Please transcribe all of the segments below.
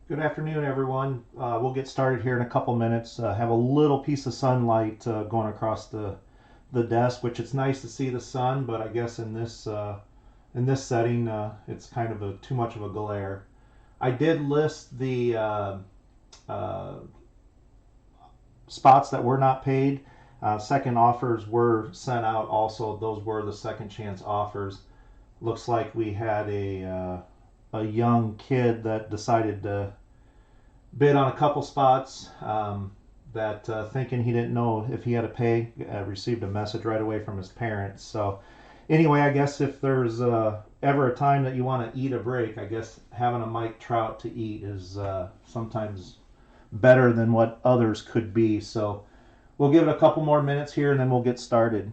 Good afternoon, everyone. We'll get started here in a couple minutes. Have a little piece of sunlight going across the desk, which it's nice to see the sun, but I guess in this setting, it's kind of too much of a glare. I did list the uh, spots that were not paid. Second offers were sent out. Also, those were the second chance offers. Looks like we had a young kid that decided to bid on a couple spots that thinking he didn't know if he had to pay, received a message right away from his parents. So anyway, I guess if there's ever a time that you want to eat a break, I guess having a Mike Trout to eat is sometimes better than what others could be. So we'll give it a couple more minutes here and then we'll get started.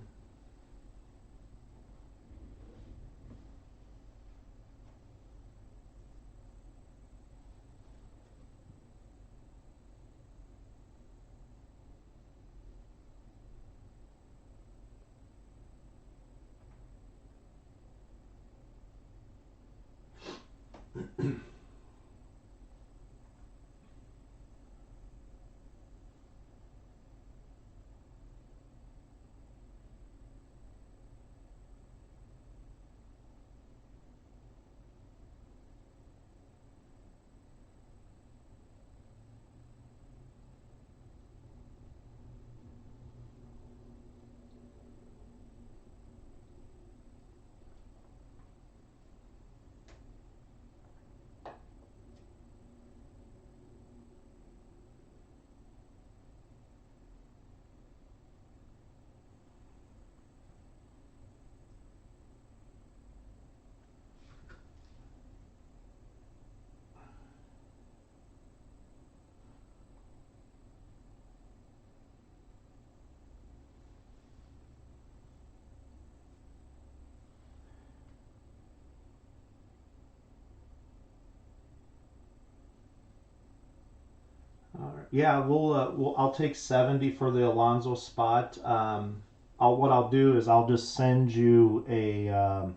All right. Yeah, I'll take 70 for the Alonso spot. What I'll do is I'll just send you a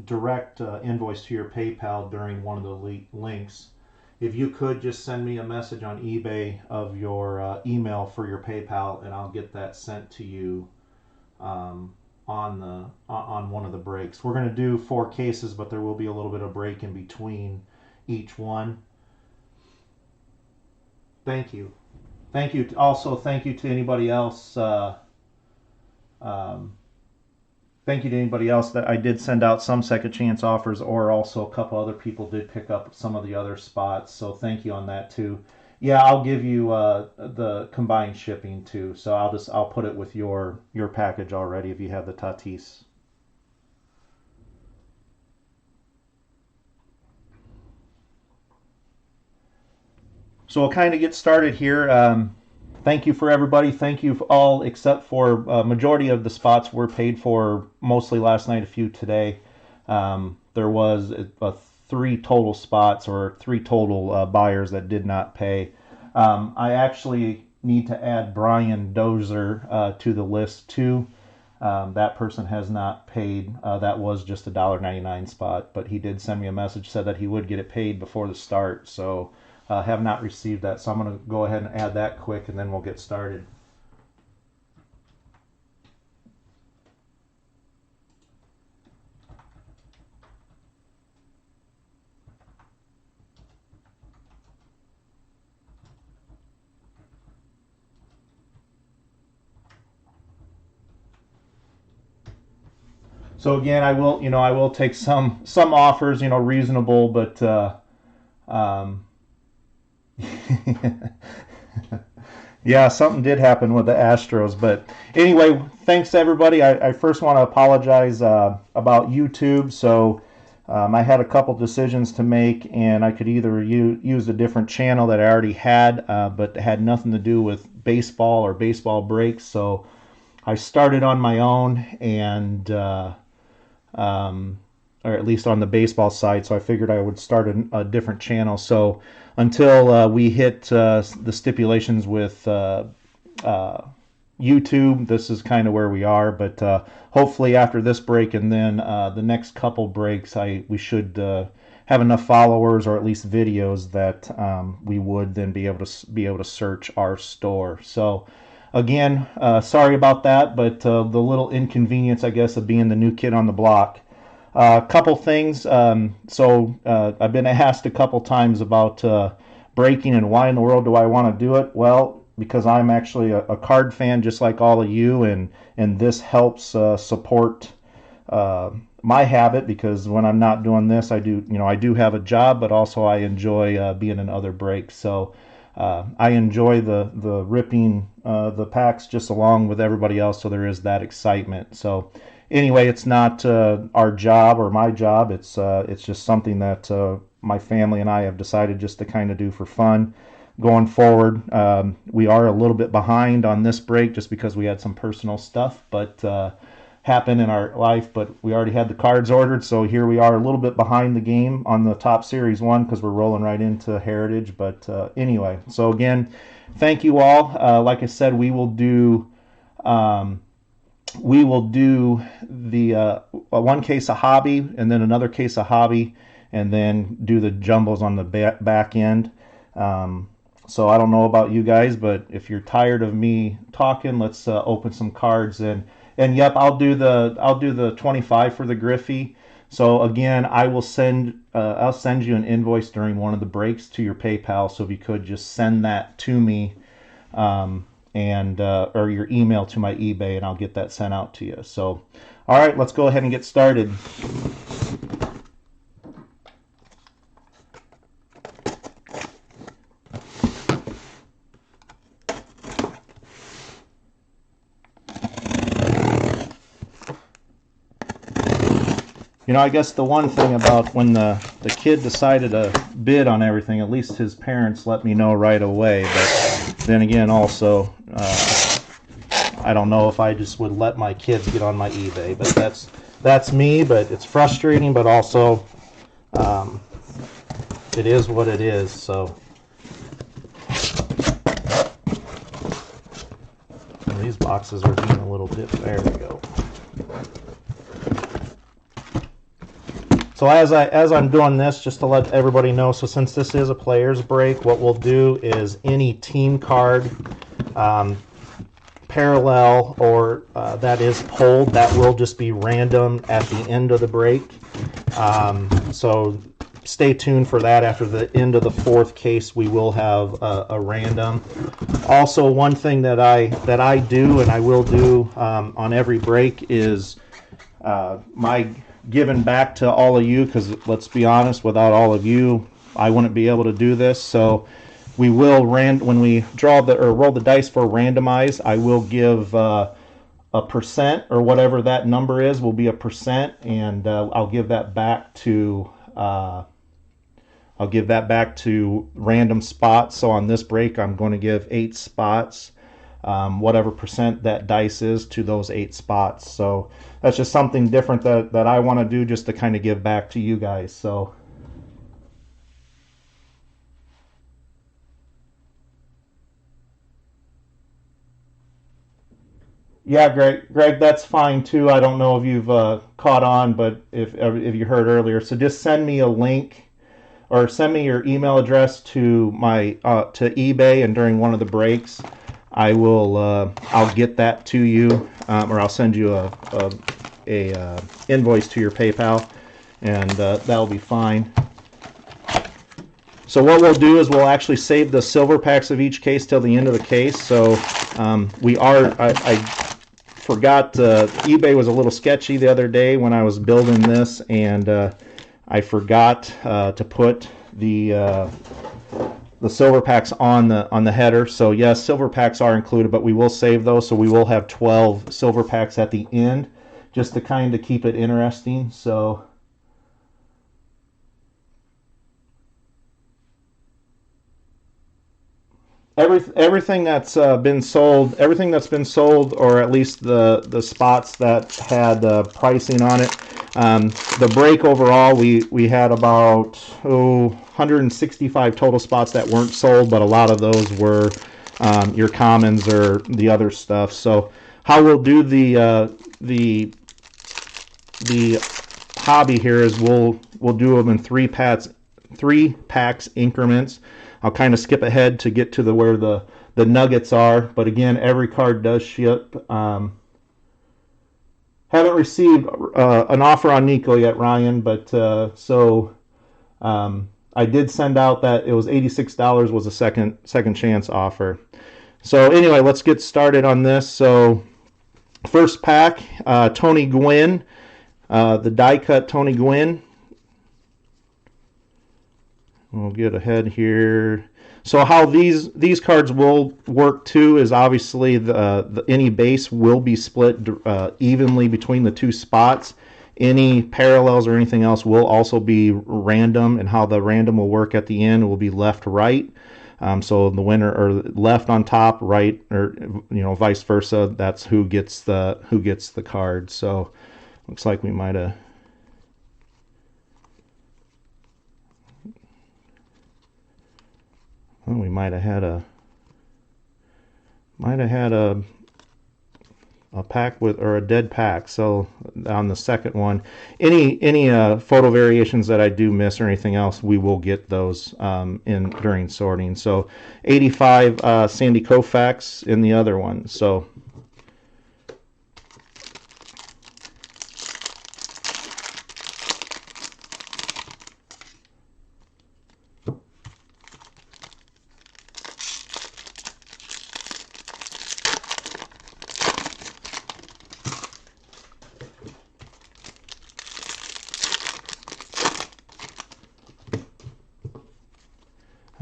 direct invoice to your PayPal during one of the links. If you could just send me a message on eBay of your email for your PayPal, and I'll get that sent to you on one of the breaks. We're going to do 4 cases, but there will be a little bit of break in between each one. Thank you. Thank you. Also, thank you to anybody else. Um, Thank you to anybody else that I did send out some second chance offers, or also a couple other people did pick up some of the other spots. So thank you on that too. Yeah, I'll give you the combined shipping too. So I'll put it with your package already if you have the Tatis. So we'll kind of get started here. Thank you for everybody. Thank you for all except for majority of the spots were paid for mostly last night, a few today. There was 3 total spots or 3 total buyers that did not pay. I actually need to add Brian Dozer to the list too. That person has not paid. That was just a $1.99 spot, but he did send me a message, said that he would get it paid before the start. So have not received that. So I'm going to go ahead and add that quick, and then we'll get started. So again, I will take some offers, reasonable, but um, yeah, something did happen with the Astros. But anyway, thanks to everybody. I first want to apologize about YouTube. So I had a couple decisions to make, and I could either use a different channel that I already had, but had nothing to do with baseball or baseball breaks. So I started on my own, and um, or at least on the baseball side. So I figured I would start a different channel. So until we hit the stipulations with uh, YouTube, this is kind of where we are. But hopefully after this break and then the next couple breaks, we should have enough followers or at least videos that we would then be able to search our store. So again, sorry about that, but the little inconvenience, I guess, of being the new kid on the block. A couple things. I've been asked a couple times about breaking and why in the world do I want to do it? Well, because I'm actually a card fan just like all of you, and this helps support my habit, because when I'm not doing this, I do have a job, but also I enjoy being in other breaks. So I enjoy the ripping the packs just along with everybody else, so there is that excitement. So anyway, it's not our job or my job. It's just something that my family and I have decided just to kind of do for fun going forward. We are a little bit behind on this break just because we had some personal stuff happen in our life, but we already had the cards ordered, so here we are a little bit behind the game on the Top Series 1 because we're rolling right into Heritage. But anyway, so again, thank you all. Like I said, we will do the one case of hobby and then another case of hobby, and then do the jumbos on the back end. So I don't know about you guys, but if you're tired of me talking, let's open some cards. And yep, I'll do the 25 for the Griffey. So again, I'll send you an invoice during one of the breaks to your PayPal. So if you could just send that to me, or your email to my eBay, and I'll get that sent out to you. So, all right, let's go ahead and get started. I guess the one thing about when the kid decided to bid on everything, at least his parents let me know right away. But then again, also, I don't know if I just would let my kids get on my eBay. But that's me. But it's frustrating. But also, it is what it is. So these boxes are being a little bit. There we go. So as I'm doing this, just to let everybody know, so since this is a player's break, what we'll do is any team card, parallel, or that is pulled, that will just be random at the end of the break. So stay tuned for that. After the end of the fourth case, we will have a random. Also, one thing that I do and I will do on every break is my giving back to all of you, because let's be honest, without all of you, I wouldn't be able to do this. So we will when we draw or roll the dice for randomize, I will give a percent, or whatever that number is will be a percent, and I'll give that back to random spots. So on this break, I'm going to give 8 spots, whatever percent that dice is to those 8 spots. So that's just something different that I want to do, just to kind of give back to you guys. So yeah, Greg, that's fine too. I don't know if you've caught on, but if you heard earlier, so just send me a link or send me your email address to my to eBay, and during one of the breaks, I will I'll get that to you, or I'll send you a invoice to your PayPal, and that'll be fine. So what we'll do is we'll actually save the silver packs of each case till the end of the case. So I forgot, eBay was a little sketchy the other day when I was building this, and I forgot to put the silver packs on the header. So yes, silver packs are included, but we will save those. So we will have 12 silver packs at the end, just to kind of keep it interesting. So everything that's been sold, or at least the spots that had pricing on it. The break overall, we had about 165 total spots that weren't sold, but a lot of those were your commons or the other stuff. So how we'll do the hobby here is we'll do them in three packs increments. I'll kind of skip ahead to get to where the nuggets are, but again, every card does ship. Haven't received an offer on Nico yet, Ryan, but I did send out that it was $86 was a second chance offer. So anyway, let's get started on this. So first pack, Tony Gwynn, the die cut Tony Gwynn. We'll get ahead here. So how these cards will work too is obviously any base will be split evenly between the two spots. Any parallels or anything else will also be random, and how the random will work at the end will be left right. So the winner, or left on top, right, or vice versa. That's who gets the card. So looks like we might have. Well, we might have had a pack with, or a dead pack. So on the second one, any photo variations that I do miss or anything else, we will get those during sorting. So 85 Sandy Koufax in the other one. So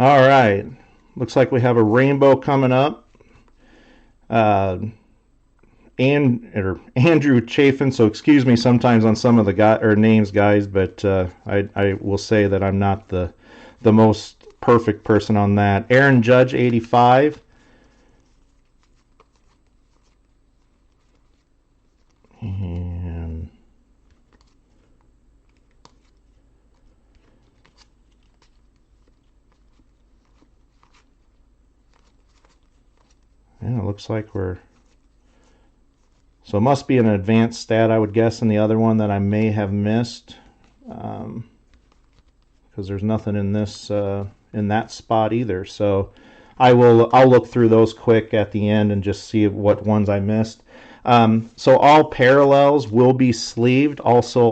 all right, looks like we have a rainbow coming up. Andrew Chafin, so excuse me sometimes on some of the names, guys, but I will say that I'm not the most perfect person on that. Aaron Judge, 85. And yeah, it looks like so it must be an advanced stat, I would guess, in the other one that I may have missed, because there's nothing in this in that spot either. So I'll look through those quick at the end and just see what ones I missed. So all parallels will be sleeved. Also,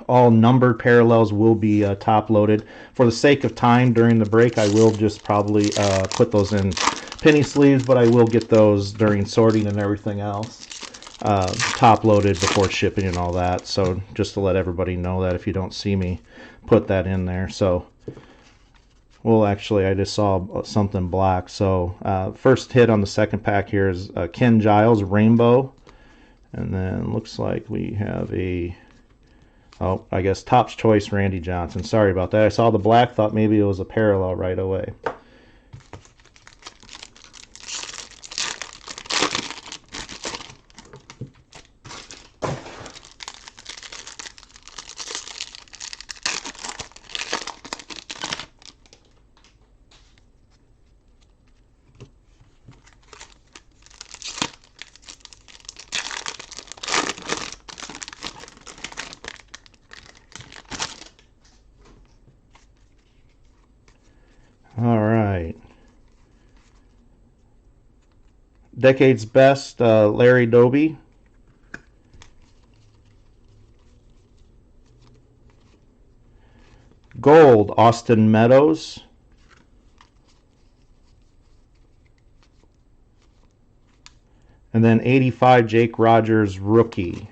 all numbered parallels will be top loaded. For the sake of time during the break, I will just probably put those in penny sleeves, but I will get those during sorting and everything else top loaded before shipping and all that. So just to let everybody know that if you don't see me put that in there. So well, actually, I just saw something black. So first hit on the second pack here is Ken Giles, Rainbow. And then looks like we have I guess Topps Choice, Randy Johnson. Sorry about that. I saw the black, thought maybe it was a parallel right away. All right. Decade's Best, Larry Doby. Gold, Austin Meadows. And then 85, Jake Rogers, Rookie.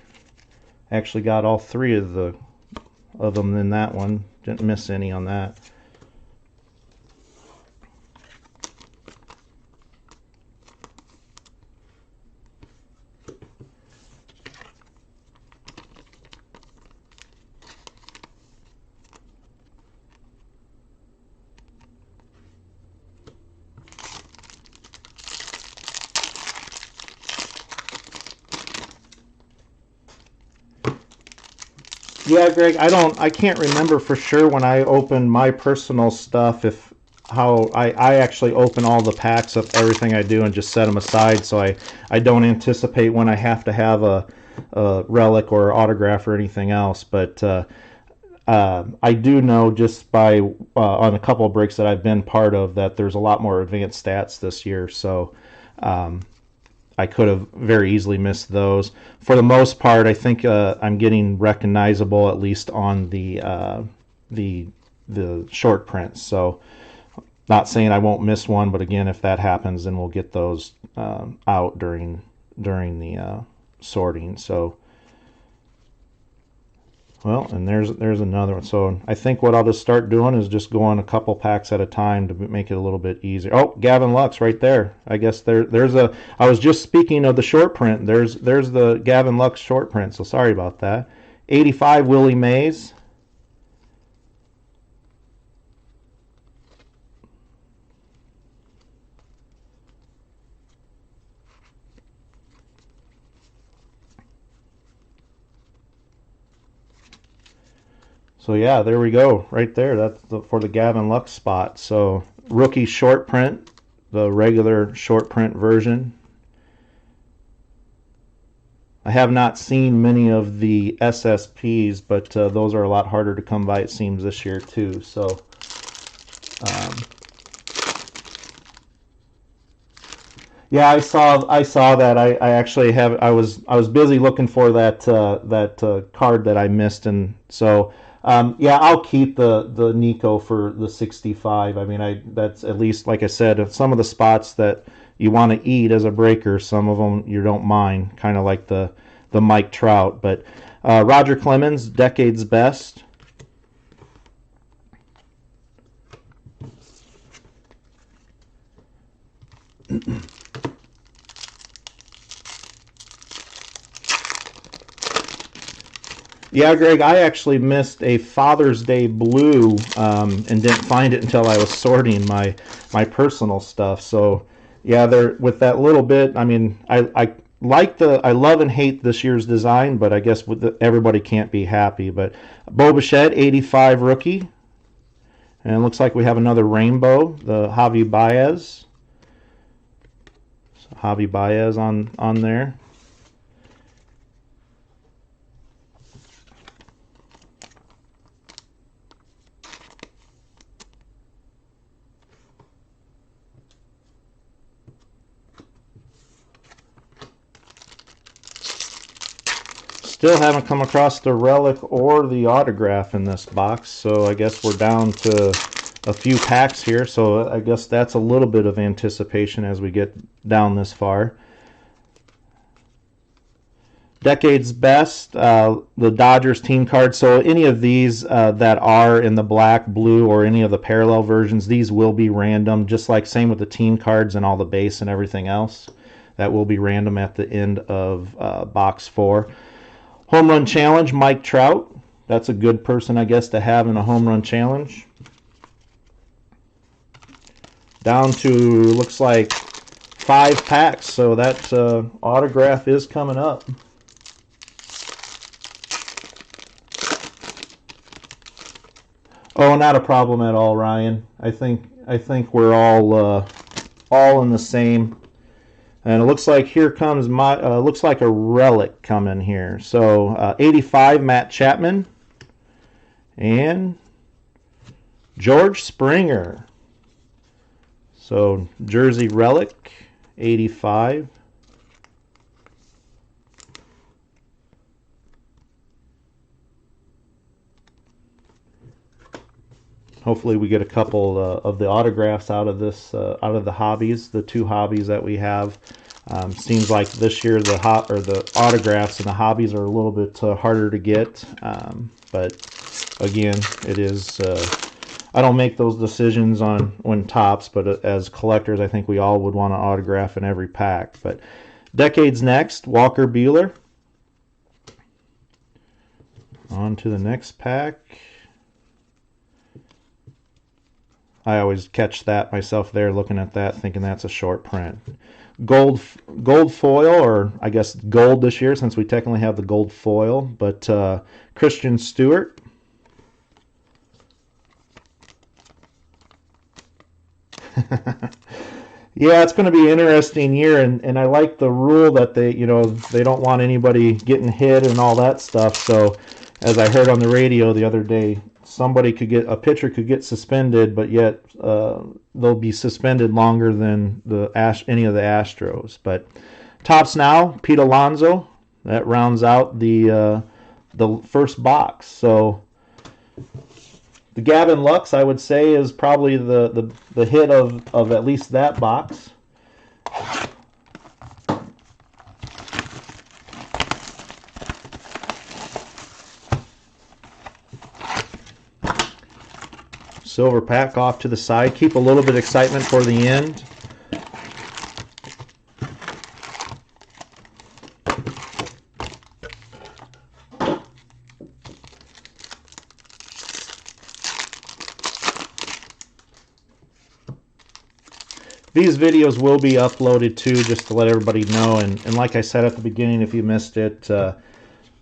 Actually got all three of them in that one. Didn't miss any on that. Yeah, Greg, I can't remember for sure when I opened my personal stuff how I actually open all the packs of everything I do and just set them aside, so I don't anticipate when I have to have relic or autograph or anything else, but I do know just by on a couple of breaks that I've been part of that there's a lot more advanced stats this year, so I could have very easily missed those. For the most part, I think I'm getting recognizable at least on the short prints. So, not saying I won't miss one, but again, if that happens, then we'll get those out during the sorting. So. Well, and there's another one. So I think what I'll just start doing is just going a couple packs at a time to make it a little bit easier. Oh, Gavin Lux right there. I guess there's a. I was just speaking of the short print. There's the Gavin Lux short print. So sorry about that. 85 Willie Mays. So yeah, there we go, right there. That's for the Gavin Lux spot. So rookie short print, the regular short print version. I have not seen many of the SSPs, but those are a lot harder to come by, it seems, this year too. So yeah, I saw that. I actually have. I was busy looking for that card that I missed, and so yeah, I'll keep the Nico for the 65. I mean, that's at least, like I said, some of the spots that you want to eat as a breaker, some of them you don't mind, kind of like the Mike Trout. But Roger Clemens, Decade's Best. Yeah, Greg, I actually missed a Father's Day blue and didn't find it until I was sorting my personal stuff. So, yeah, there with that little bit. I mean, I love and hate this year's design, but I guess everybody can't be happy. But Bo Bichette, 85 rookie, and it looks like we have another rainbow, the Javi Baez. So Javi Baez on there. Still haven't come across the relic or the autograph in this box, so I guess we're down to a few packs here, so I guess that's a little bit of anticipation as we get down this far. Decade's Best, the Dodgers team card. So any of these that are in the black, blue, or any of the parallel versions, these will be random, just like same with the team cards and all the base and everything else. That will be random at the end of box 4. Home Run Challenge, Mike Trout. That's a good person, I guess, to have in a home run challenge. Down to, looks like, 5 packs, so that autograph is coming up. Oh, not a problem at all, Ryan. I think we're all in the same. And it looks like here comes looks like a relic coming here. So 85 Matt Chapman and George Springer. So jersey relic 85. Hopefully we get a couple of the autographs out of this, out of the hobbies, the 2 hobbies that we have. Seems like this year the autographs and the hobbies are a little bit harder to get. But again, it is. I don't make those decisions when TOPPS, but as collectors, I think we all would want to autograph in every pack. But Decade's Next, Walker Buehler. On to the next pack. I always catch that myself there, looking at that, thinking that's a short print. Gold foil, or I guess gold this year, since we technically have the gold foil. But Christian Stewart. Yeah, it's going to be an interesting year, and I like the rule that they don't want anybody getting hit and all that stuff. So, as I heard on the radio the other day, a pitcher could get suspended, but yet they'll be suspended longer than any of the Astros. But tops now, Pete Alonso. That rounds out the first box. So the Gavin Lux, I would say, is probably the hit of at least that box. Silver pack off to the side. Keep a little bit of excitement for the end. These videos will be uploaded too, just to let everybody know. And like I said at the beginning, if you missed it,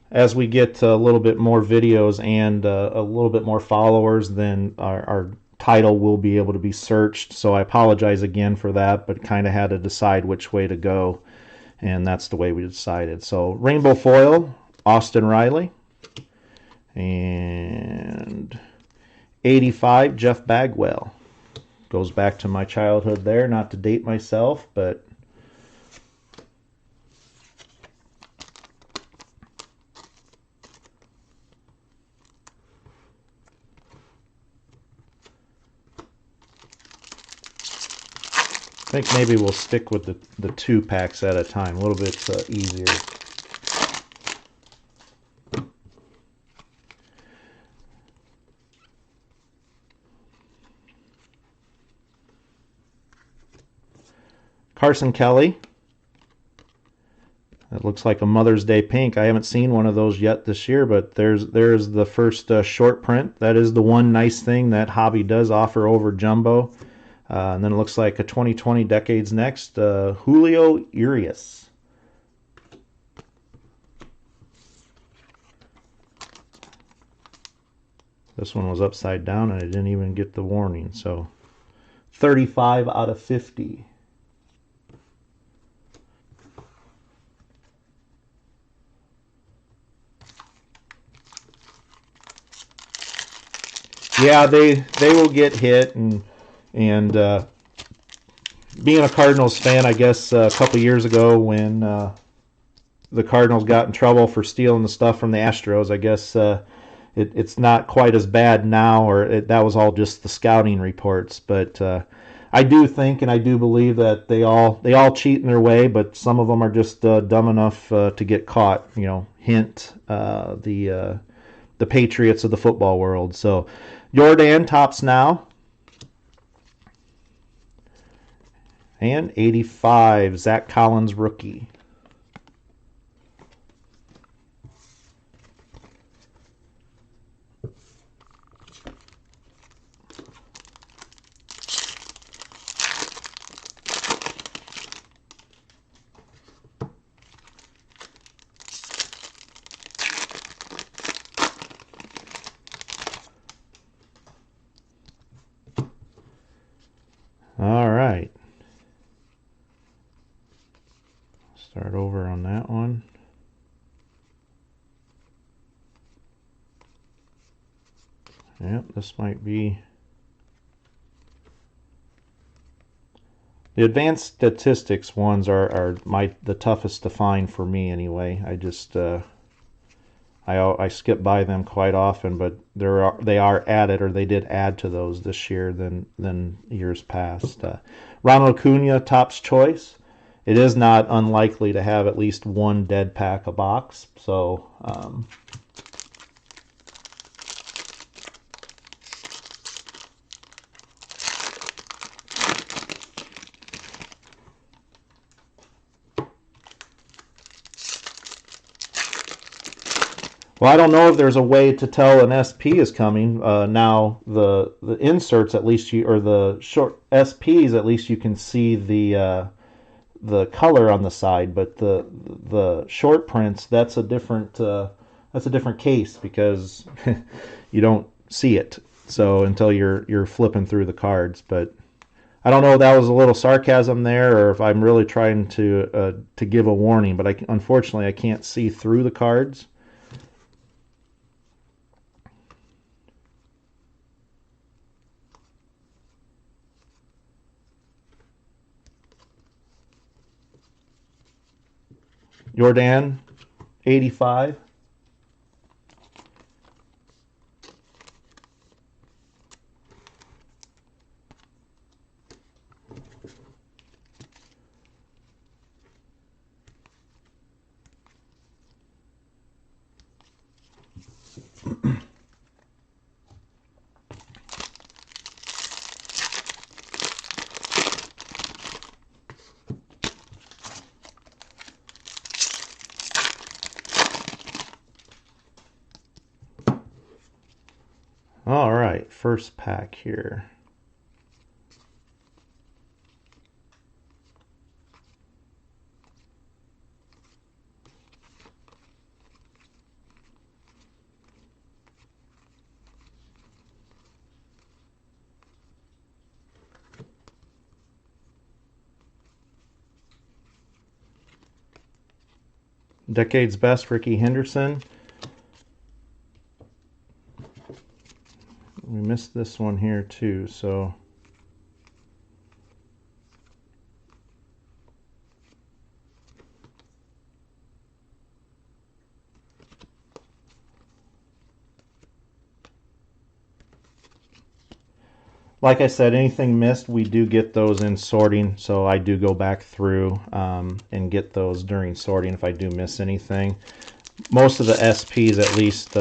as we get a little bit more videos and a little bit more followers, then our title will be able to be searched. So I apologize again for that, but kind of had to decide which way to go. And that's the way we decided. So rainbow foil, Austin Riley. And 85, Jeff Bagwell. Goes back to my childhood there, not to date myself, but I think maybe we'll stick with the 2 packs at a time, a little bit easier. Carson Kelly. That looks like a Mother's Day pink. I haven't seen one of those yet this year, but there's the first short print. That is the one nice thing that hobby does offer over jumbo. And then it looks like a 2020 Decades Next, Julio Urias. This one was upside down and I didn't even get the warning. So 35 out of 50. Yeah, they will get hit, and being a Cardinals fan, I guess a couple years ago when the Cardinals got in trouble for stealing the stuff from the Astros, I guess it's not quite as bad now, or that was all just the scouting reports. But I do think and I do believe that they all cheat in their way, but some of them are just dumb enough to get caught. Hint the Patriots of the football world. So Jordan tops now. And 85, Zach Collins rookie. All right. Start over on that one. Yep, this might be the advanced statistics ones are the toughest to find for me anyway. I just I skip by them quite often, but they are added, or they did add to those this year than years past. Ronald Acuna, Topps Choice. It is not unlikely to have at least one dead pack a box, so well, I don't know if there's a way to tell an SP is coming. Now the inserts, at least or the short SPs, at least you can see the color on the side, but the short prints, that's a different case, because you don't see it. So until you're flipping through the cards, but I don't know if that was a little sarcasm there or if I'm really trying to give a warning, but unfortunately I can't see through the cards. Jordan, 85. All right, first pack here. Decade's Best, Ricky Henderson. We missed this one here too, so like I said, anything missed, we do get those in sorting, so I do go back through and get those during sorting if I do miss anything. Most of the SPs, at least,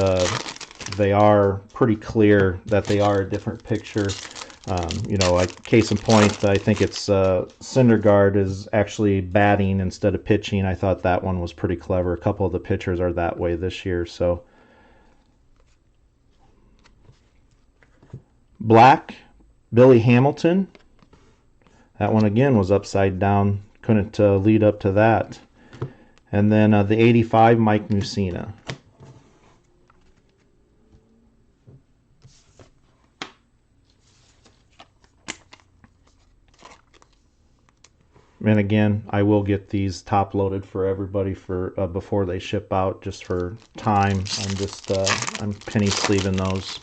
they are pretty clear that they are a different picture. You know, like case in point, I think it's Syndergaard is actually batting instead of pitching. I thought that one was pretty clever. A couple of the pitchers are that way this year. So Black, Billy Hamilton. That one again was upside down. Couldn't lead up to that. And then the 85, Mike Mussina. And again, I will get these top loaded for everybody for before they ship out, just for time. I'm penny sleeving those.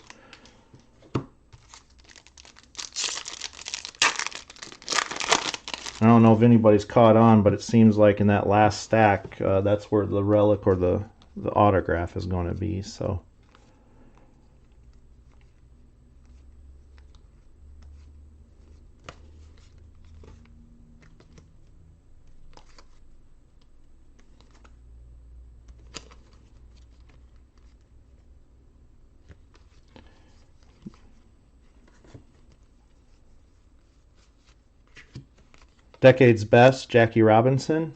I don't know if anybody's caught on, but it seems like in that last stack, that's where the relic or the autograph is going to be. So. Decade's Best, Jackie Robinson.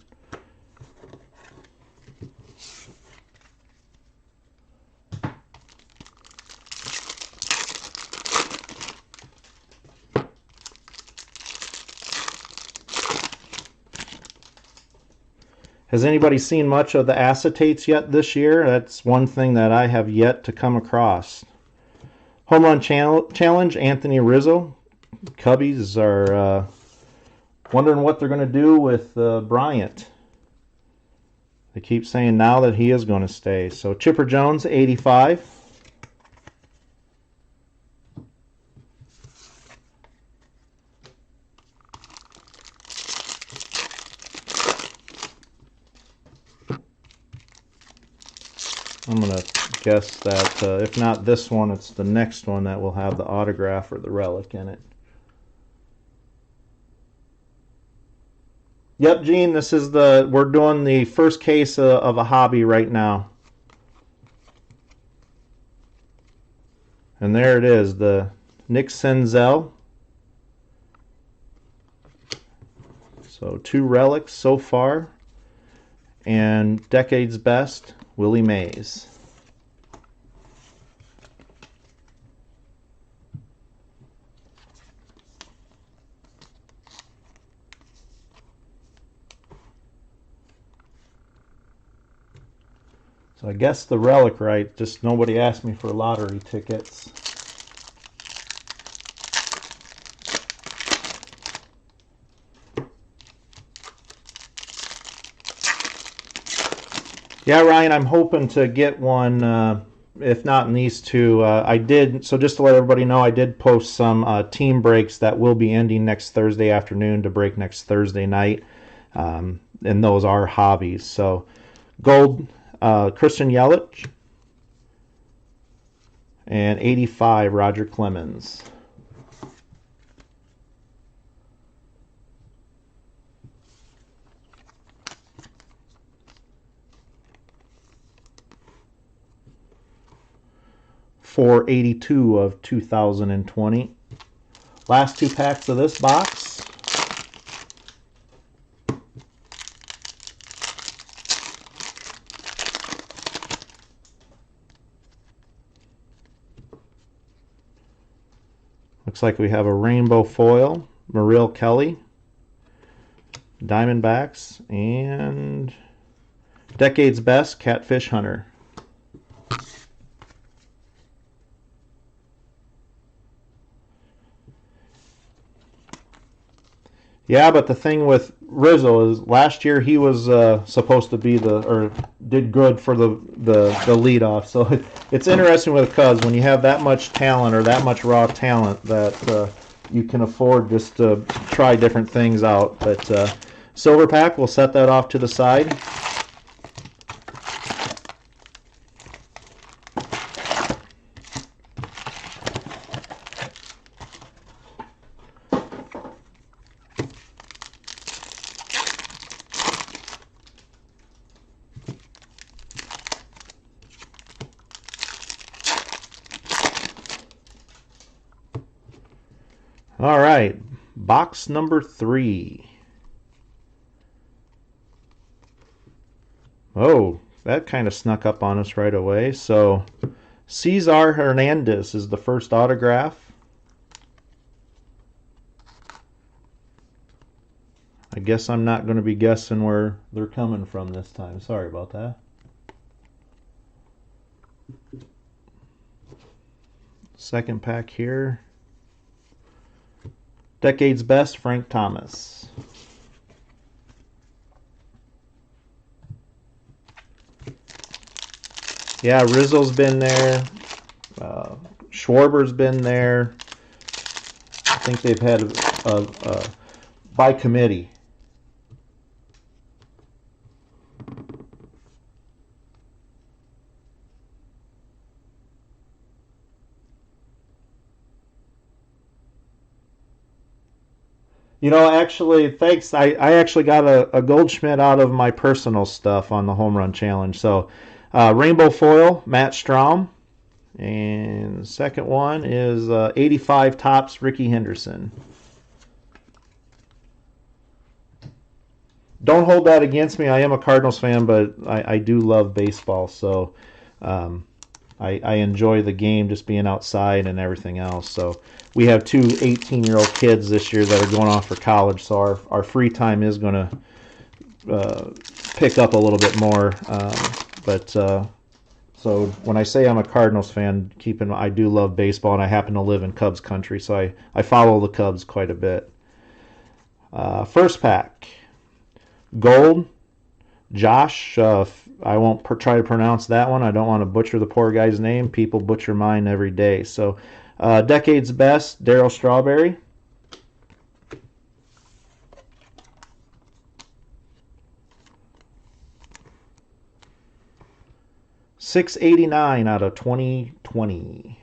Has anybody seen much of the acetates yet this year? That's one thing that I have yet to come across. Home Run Challenge, Anthony Rizzo. Cubbies are wondering what they're going to do with Bryant. They keep saying now that he is going to stay. So Chipper Jones, 85. I'm going to guess that if not this one, it's the next one that will have the autograph or the relic in it. Yep, Gene, this is we're doing the first case of a hobby right now. And there it is, the Nick Senzel. So 2 relics so far. And Decade's Best, Willie Mays. So I guess the relic right, just nobody asked me for lottery tickets. Yeah, Ryan, I'm hoping to get one. If not in these two, I did. So just to let everybody know, I did post some team breaks that will be ending next Thursday afternoon to break next Thursday night, and those are hobbies. So gold, Christian Yelich, and 85, Roger Clemens. $482 of 2020. Last two packs of this box. Looks like we have a rainbow foil, Merrill Kelly, Diamondbacks, and Decade's Best, Catfish Hunter. Yeah, but the thing with Rizzo is last year he was supposed to be did good for the leadoff. So it's interesting with the Cubs when you have that much talent or that much raw talent that you can afford just to try different things out. But Silver Pack, we'll set that off to the side. All right, box number 3. Oh, that kind of snuck up on us right away. So Cesar Hernandez is the first autograph. I guess I'm not going to be guessing where they're coming from this time. Sorry about that. Second pack here. Decade's Best, Frank Thomas. Yeah, Rizzo's been there. Schwarber's been there. I think they've had a by committee. You know, actually, thanks. I actually got a Goldschmidt out of my personal stuff on the Home Run Challenge. So, Rainbow Foil, Matt Strahm. And the second one is 85 Topps, Ricky Henderson. Don't hold that against me. I am a Cardinals fan, but I do love baseball. So, I enjoy the game, just being outside and everything else. So we have two 18-year-old kids this year that are going off for college, so our free time is going to pick up a little bit more. So when I say I'm a Cardinals fan, keep in mind I do love baseball, and I happen to live in Cubs country, so I follow the Cubs quite a bit. First pack, gold. Josh, I won't try to pronounce that one. I don't want to butcher the poor guy's name. People butcher mine every day. So, Decade's Best, Darryl Strawberry. $689 out of 2020.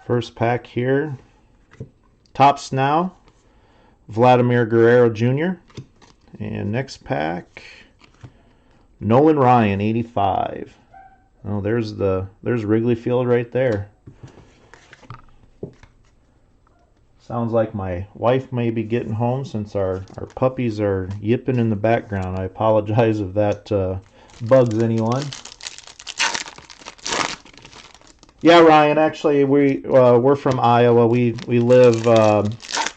First pack here. Topps Now, Vladimir Guerrero Jr. And next pack, Nolan Ryan, 85. Oh, there's Wrigley Field right there. Sounds like my wife may be getting home since our puppies are yipping in the background. I apologize if that bugs anyone. Yeah, Ryan, actually, we're from Iowa. We live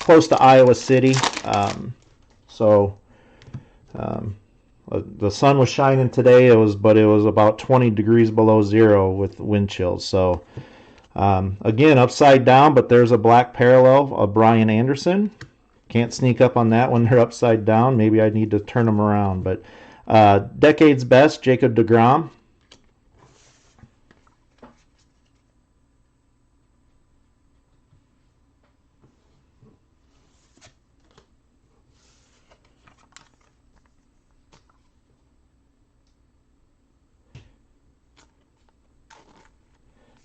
close to Iowa City. So The sun was shining today. But it was about 20 degrees below zero with wind chills. So again, upside down, but there's a black parallel of Brian Anderson. Can't sneak up on that when they're upside down. Maybe I need to turn them around. But decade's best, Jacob deGrom.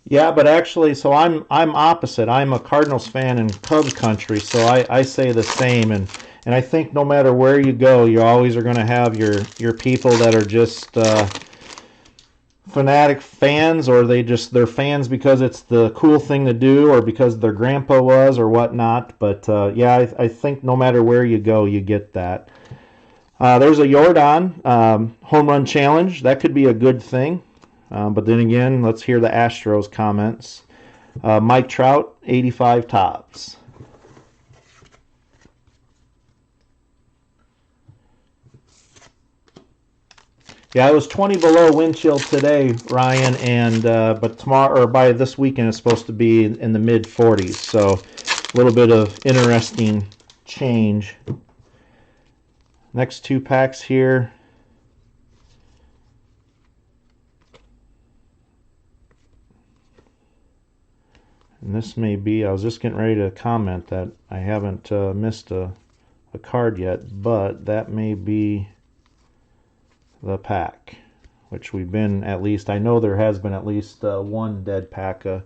Yeah, but actually, so I'm opposite. I'm a Cardinals fan in Cubs country, so I say the same. And I think no matter where you go, you always are going to have your people that are just fanatic fans, or they're fans because it's the cool thing to do, or because their grandpa was, or whatnot. But yeah, I think no matter where you go, you get that. There's a Jordan home run challenge. That could be a good thing. But then again, let's hear the Astros comments. Mike Trout, 85 tops. Yeah, it was 20 below wind chill today, Ryan, and but tomorrow or by this weekend it's supposed to be in the mid 40s. So a little bit of interesting change. Next two packs here. And this may be, I was just getting ready to comment that I haven't missed a card yet, but that may be the pack, which we've been at least, I know there has been at least one dead pack a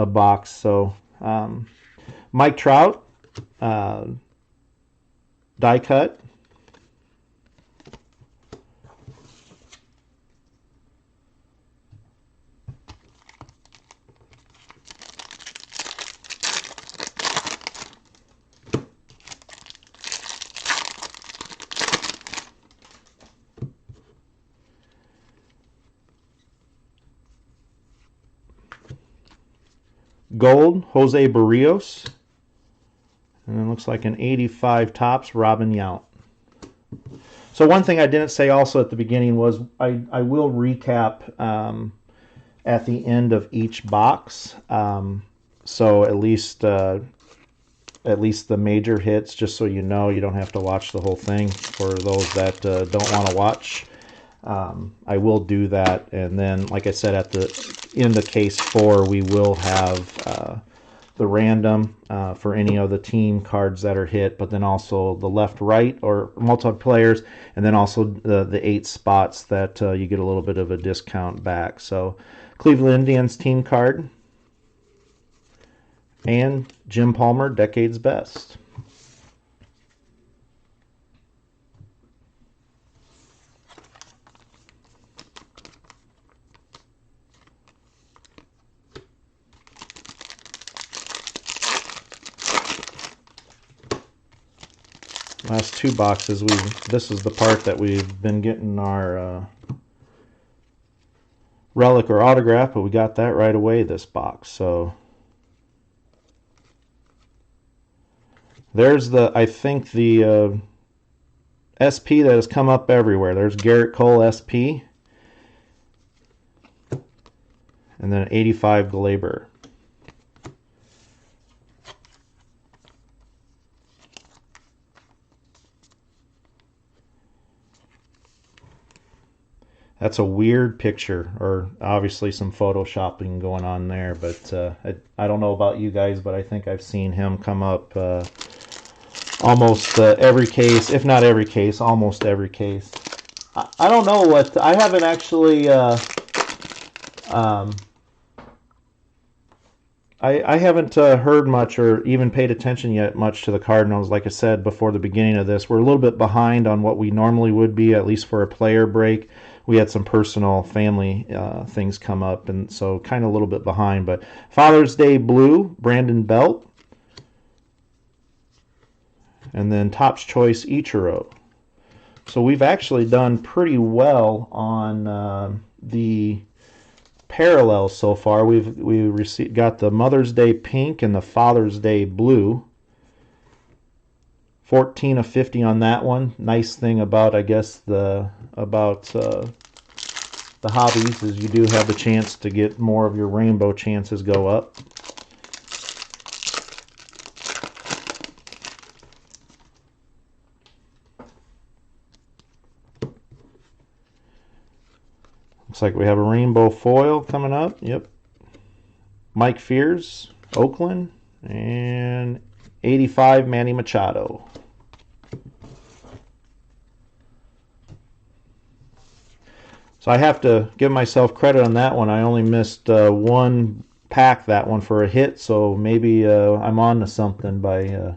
box. So Mike Trout, die cut. Gold, Jose Barrios. And it looks like an 85 tops, Robin Yount. So one thing I didn't say also at the beginning was I will recap at the end of each box. So at least the major hits, just so you know, you don't have to watch the whole thing. For those that don't want to watch, I will do that. And then, like I said, at the end of case 4, we will have the random for any of the team cards that are hit, but then also the left-right or multiplayers, and then also the 8 spots that you get a little bit of a discount back. So Cleveland Indians team card, and Jim Palmer, decade's best. Last 2 boxes, this is the part that we've been getting our relic or autograph, but we got that right away this box. So there's I think the SP that has come up everywhere. There's Garrett Cole SP, and then 85 Glaber. That's a weird picture, or obviously some photoshopping going on there, but I don't know about you guys, but I think I've seen him come up almost every case, if not every case, almost every case. I don't know what, I haven't actually, I haven't heard much or even paid attention yet much to the Cardinals. Like I said before the beginning of this, we're a little bit behind on what we normally would be, at least for a player break. We had some personal family things come up, and so kind of a little bit behind. But Father's Day Blue, Brandon Belt. And then Topps Choice Ichiro. So we've actually done pretty well on the parallels so far. We got the Mother's Day Pink and the Father's Day Blue 14 of 50 on that one. Nice thing about, I guess, the hobbies is you do have the chance to get more of your rainbow chances go up. Looks like we have a rainbow foil coming up. Yep. Mike Fears, Oakland, and 85 Manny Machado. So I have to give myself credit on that one. I only missed one pack that one for a hit, so maybe I'm on to something by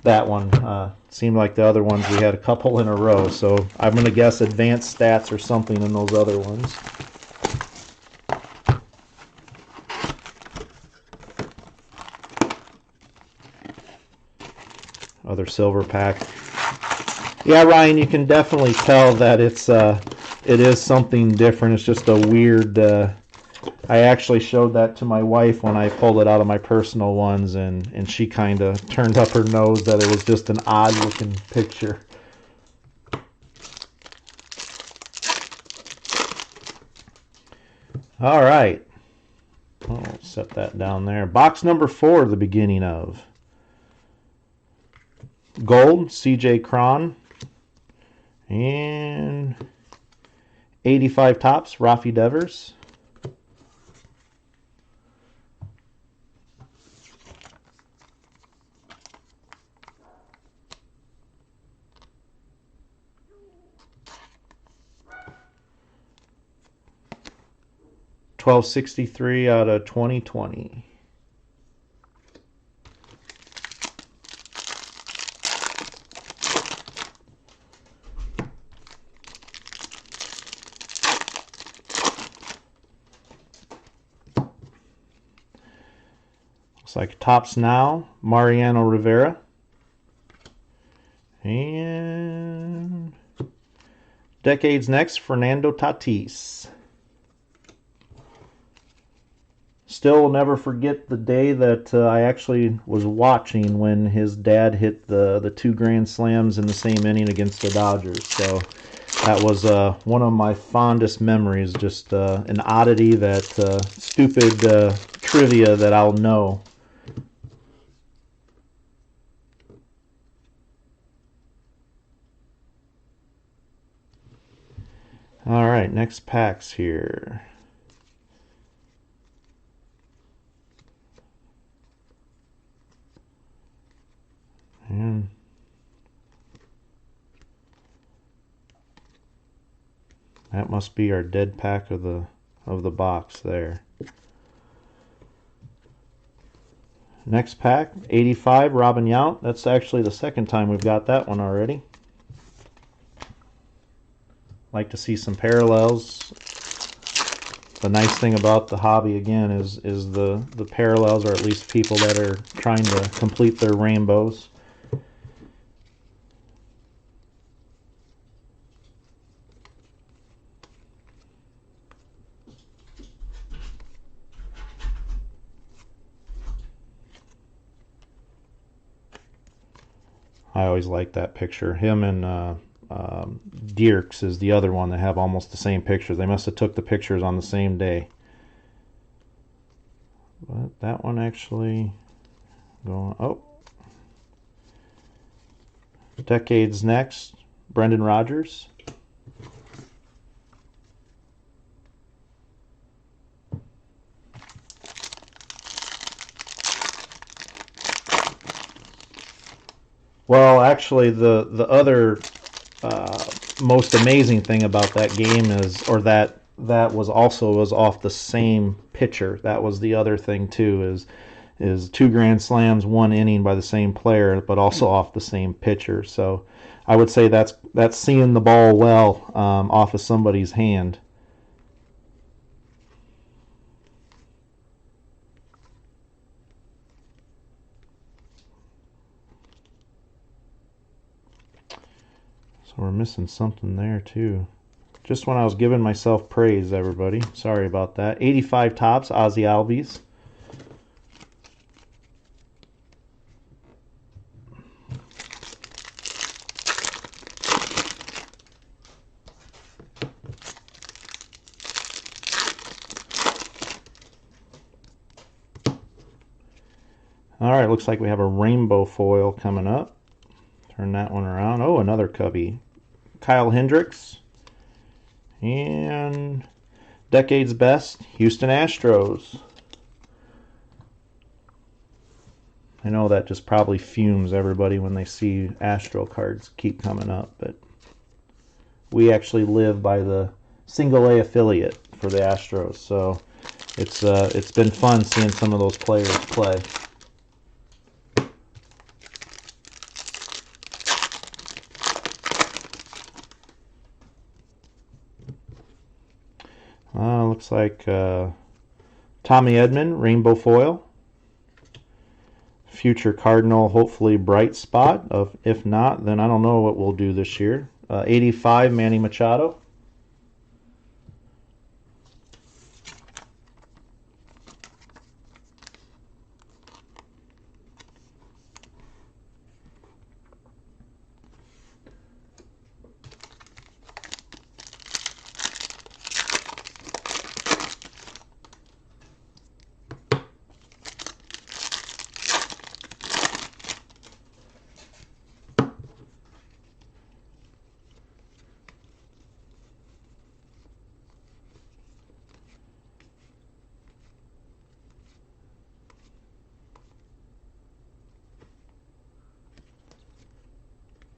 that one. Seemed like the other ones we had a couple in a row, so I'm going to guess advanced stats or something in those other ones. Other silver pack. Yeah, Ryan, you can definitely tell that it is something different. It's just a weird. I actually showed that to my wife when I pulled it out of my personal ones, and she kind of turned up her nose that it was just an odd looking picture. All right. I'll set that down there. Box number 4, the beginning of. Gold, CJ Cron. And 85 Topps, Rafi Devers. $12.63 out of 2020. Looks like Topps now, Mariano Rivera. And Decades Next, Fernando Tatis. Still will never forget the day that I actually was watching when his dad hit the 2 grand slams in the same inning against the Dodgers. So that was one of my fondest memories. Just an oddity, that stupid trivia that I'll know. All right, next packs here. And that must be our dead pack of the box there. Next pack, 85 Robin Yount. That's actually the second time we've got that one already. Like to see some parallels. The nice thing about the hobby again is the parallels, or at least people that are trying to complete their rainbows. I always like that picture. Him and Dierks is the other one that have almost the same pictures. They must have took the pictures on the same day. But that one actually going. Oh, Decades Next, Brendan Rodgers. Well, actually, the other most amazing thing about that game is, or that was off the same pitcher. That was the other thing too, is 2 grand slams, 1 inning by the same player, but also off the same pitcher. So I would say that's seeing the ball well off of somebody's hand. So we're missing something there too. Just when I was giving myself praise, everybody. Sorry about that. 85 Topps, Ozzie Albies. All right, looks like we have a rainbow foil coming up. Turn that one around. Oh, another Cubby. Kyle Hendricks. And Decade's Best, Houston Astros. I know that just probably fumes everybody when they see Astro cards keep coming up, but we actually live by the single A affiliate for the Astros, so it's been fun seeing some of those players play. Looks like Tommy Edman, rainbow foil. Future Cardinal, hopefully bright spot. If not, then I don't know what we'll do this year. 85, Manny Machado.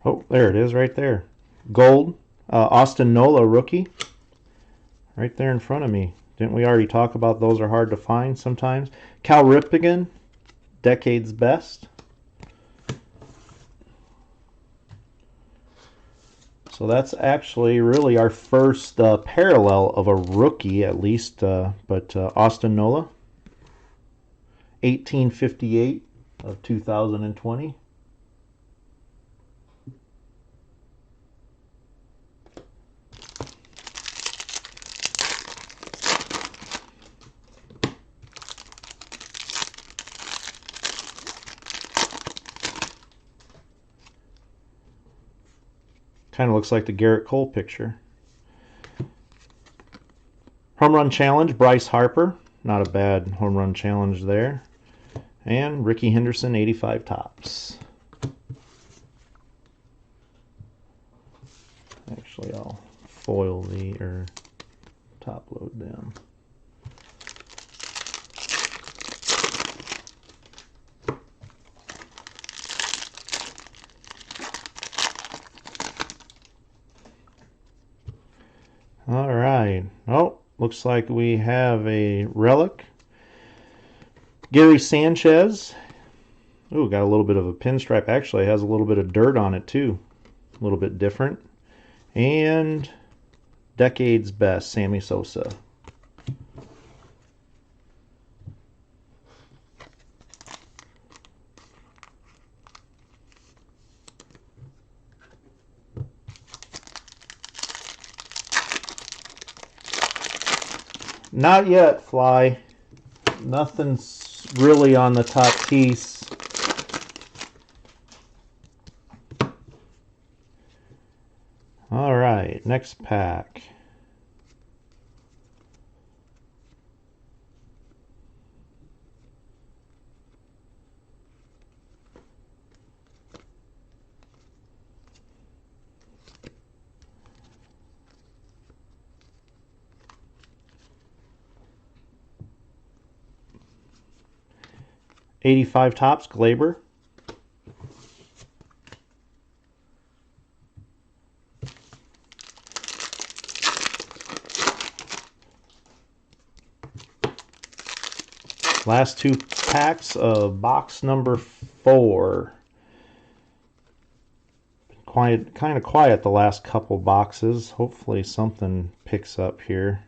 Oh, there it is right there. Gold, Austin Nola rookie. Right there in front of me. Didn't we already talk about those are hard to find sometimes? Cal Ripken, Decade's Best. So that's actually really our first parallel of a rookie, at least, but Austin Nola, 1858 of 2020. Kind of looks like the Garrett Cole picture. Home run challenge, Bryce Harper. Not a bad home run challenge there. And Ricky Henderson, 85 tops. Actually, I'll foil or top load them. All right. Oh, looks like we have a relic. Gary Sanchez. Ooh, got a little bit of a pinstripe. Actually, it has a little bit of dirt on it too. A little bit different. And Decade's Best, Sammy Sosa. Not yet, Fly. Nothing's really on the top piece. All right, next pack. '85 tops, Glaber. Last two packs of box number 4. Kind of quiet the last couple boxes. Hopefully something picks up here.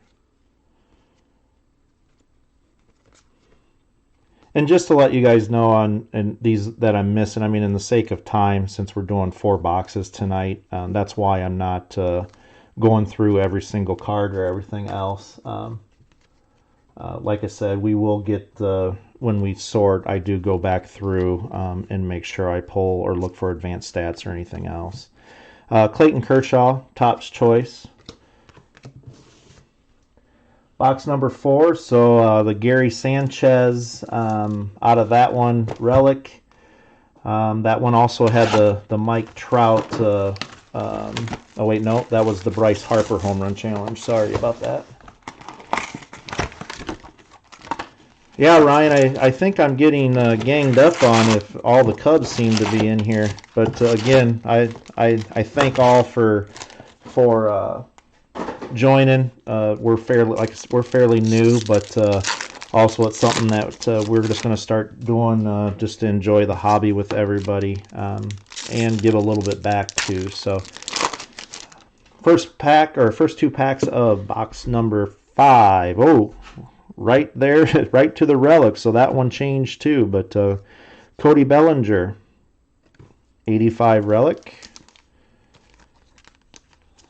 And just to let you guys know on these that I'm missing, I mean, in the sake of time, since we're doing 4 boxes tonight, that's why I'm not going through every single card or everything else. Like I said, we will get when we sort, I do go back through and make sure I pull or look for advanced stats or anything else. Clayton Kershaw, Topps Choice. Box number 4. So the Gary Sanchez out of that one, relic. That one also had the Mike Trout. Oh wait, no, that was the Bryce Harper home run challenge. Sorry about that. Yeah, Ryan, I think I'm getting ganged up on if all the Cubs seem to be in here. But again, I thank all for joining. We're fairly new, but also it's something that we're just going to start doing just to enjoy the hobby with everybody and give a little bit back too. So first two packs of box number 5. Oh, right there, right to the relic. So that one changed too. But Cody Bellinger, 85 relic.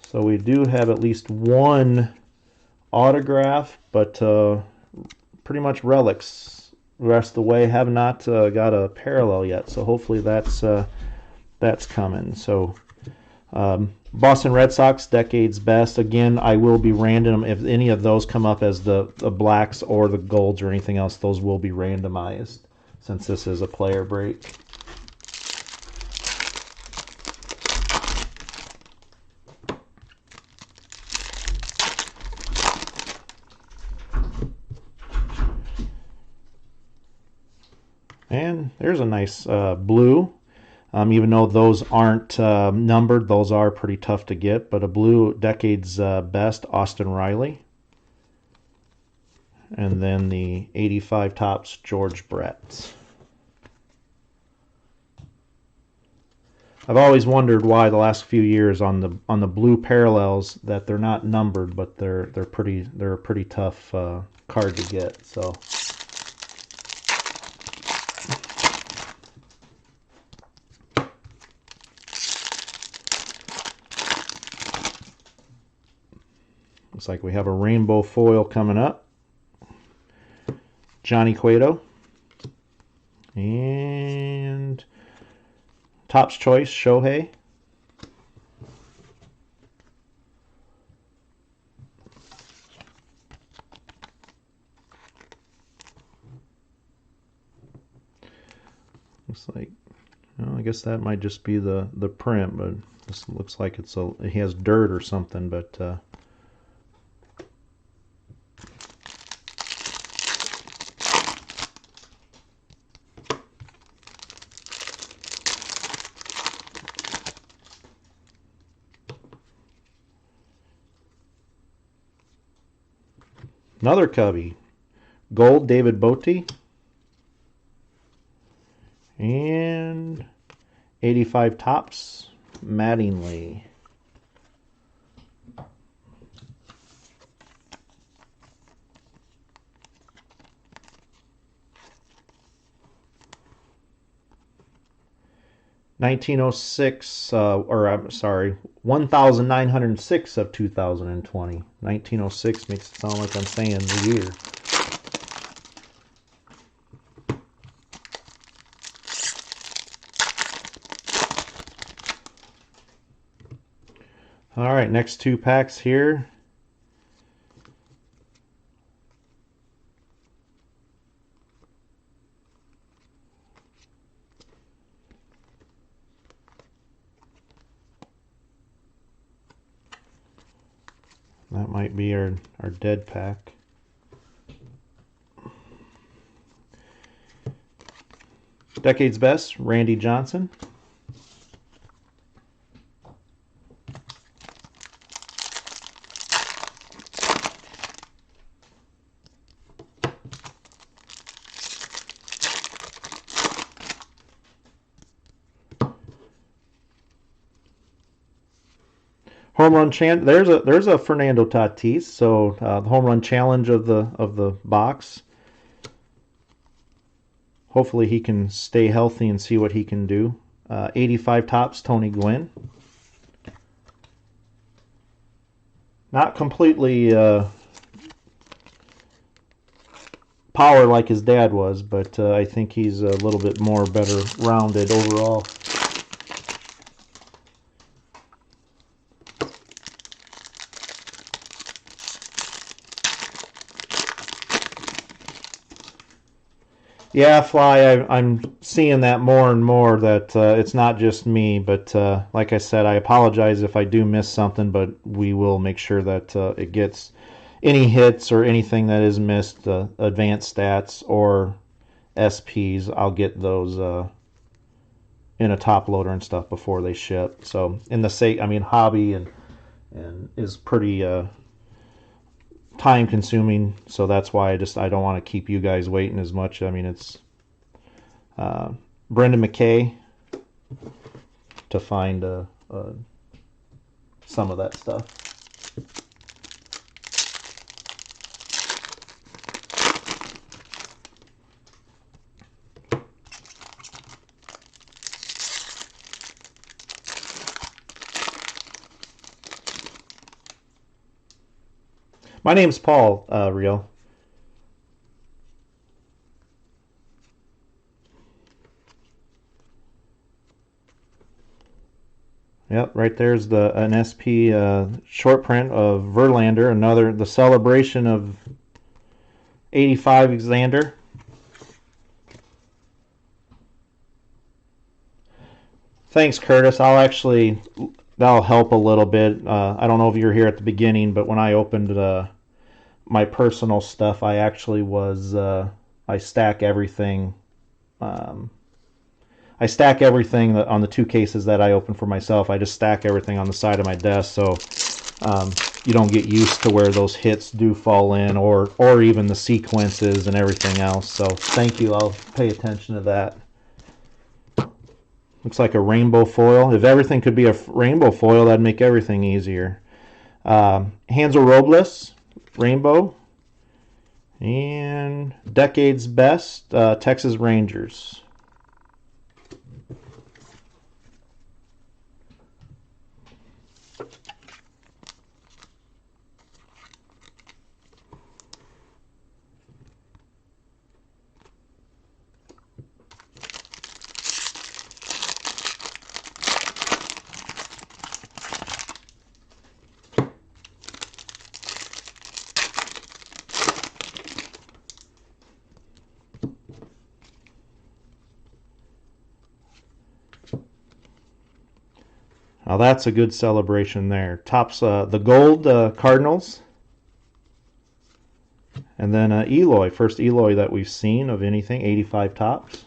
So we do have at least one autograph, but pretty much relics the rest of the way. Have not got a parallel yet, so hopefully that's coming. So Boston Red Sox, Decade's Best. Again, I will be random. If any of those come up as the blacks or the golds or anything else, those will be randomized since this is a player break. And there's a nice blue. Even though those aren't numbered, those are pretty tough to get. But a blue Decade's Best, Austin Riley. And then the 85 Topps, George Brett. I've always wondered why the last few years on the blue parallels that they're not numbered, but they're a pretty tough card to get. So. Looks like we have a rainbow foil coming up. Johnny Cueto. And Topps Choice, Shohei. Looks like, well, I guess that might just be the print, but this looks like it has dirt or something, but another Cubby. Gold, David Bote. And 85 Topps, Mattingly. I'm sorry, 1906 of 2020. 1906 makes it sound like I'm saying the year. All right, next two packs here. That might be our dead pack. Decade's Best, Randy Johnson. Home run there's a Fernando Tatis, so the home run challenge of the box. Hopefully he can stay healthy and see what he can do. 85 Topps, Tony Gwynn. Not completely power like his dad was, but I think he's a little bit more better rounded overall. Yeah, Fly, I'm seeing that more and more, that it's not just me, but like I said, I apologize if I do miss something, but we will make sure that it gets any hits or anything that is missed, advanced stats or SPs. I'll get those in a top loader and stuff before they ship. So in the sake, I mean, hobby and is pretty time consuming, so that's why I don't want to keep you guys waiting as much. I mean, it's Brendan McKay to find some of that stuff. My name's Paul, Rio. Yep, right there's an SP short print of Verlander, the celebration of 85 Xander. Thanks, Curtis. That'll help a little bit. I don't know if you were here at the beginning, but when I opened my personal stuff, I actually I stack everything. I stack everything on the two cases that I open for myself. I just stack everything on the side of my desk, so you don't get used to where those hits do fall in, or even the sequences and everything else. So thank you. I'll pay attention to that. Looks like a rainbow foil. If everything could be a rainbow foil, that'd make everything easier. Hansel Robles, rainbow. And Decade's Best, Texas Rangers. Now that's a good celebration there. Tops the gold Cardinals. And then Eloy, first Eloy that we've seen of anything, 85 tops.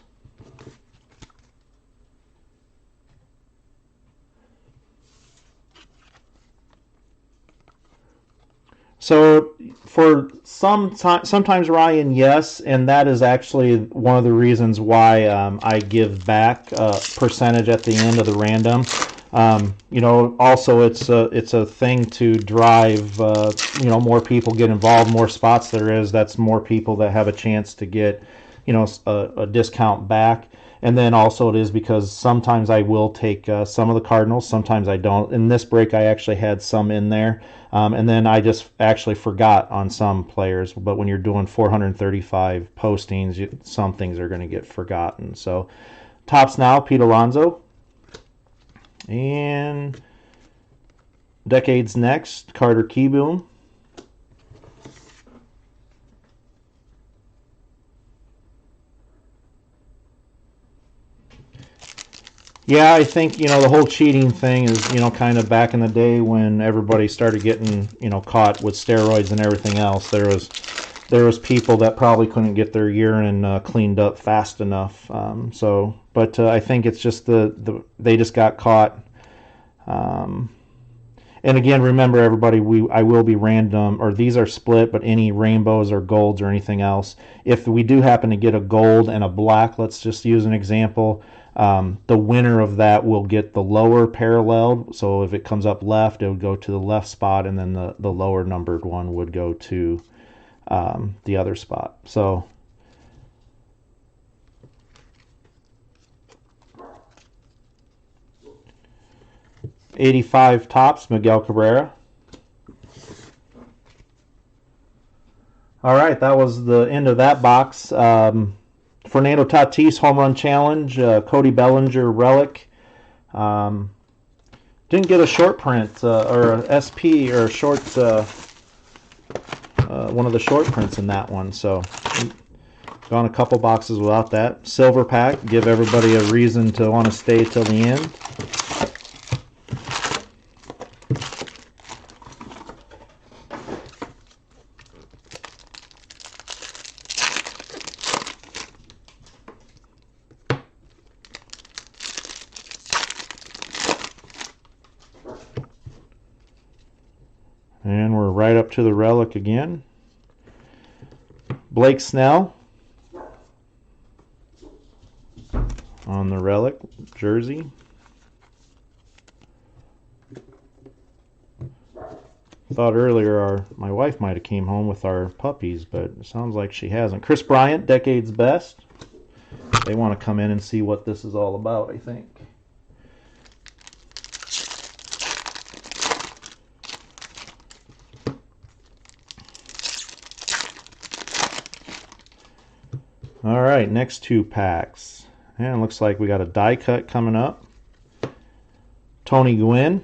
So for sometimes Ryan, yes, and that is actually one of the reasons why I give back a percentage at the end of the random. Also it's a thing to drive. More people get involved, more spots there is. That's more people that have a chance to get, a discount back. And then also it is because sometimes I will take some of the Cardinals, sometimes I don't. In this break, I actually had some in there. And then I just actually forgot on some players. But when you're doing 435 postings, some things are going to get forgotten. So tops now, Pete Alonso. And Decades next, Carter Kieboom. Yeah, I think, the whole cheating thing is, kind of back in the day when everybody started getting, caught with steroids and everything else. There was people that probably couldn't get their urine cleaned up fast enough. But I think it's just they just got caught. And again, remember everybody, I will be random, or these are split, but any rainbows or golds or anything else. If we do happen to get a gold and a black, let's just use an example. The winner of that will get the lower paralleled. So if it comes up left, it would go to the left spot, and then the lower numbered one would go to the other spot. So 85 tops, Miguel Cabrera. All right, that was the end of that box. Fernando Tatis Home Run Challenge, Cody Bellinger Relic. Didn't get a short print or a SP or a short, one of the short prints in that one. So Gone a couple boxes without that. Silver pack, give everybody a reason to want to stay till the end. And we're right up to the relic again. Blake Snell on the relic jersey. Thought earlier my wife might have came home with our puppies, but it sounds like she hasn't. Chris Bryant, Decade's Best. They want to come in and see what this is all about, I think. All right, next two packs. And it looks like we got a die cut coming up. Tony Gwynn,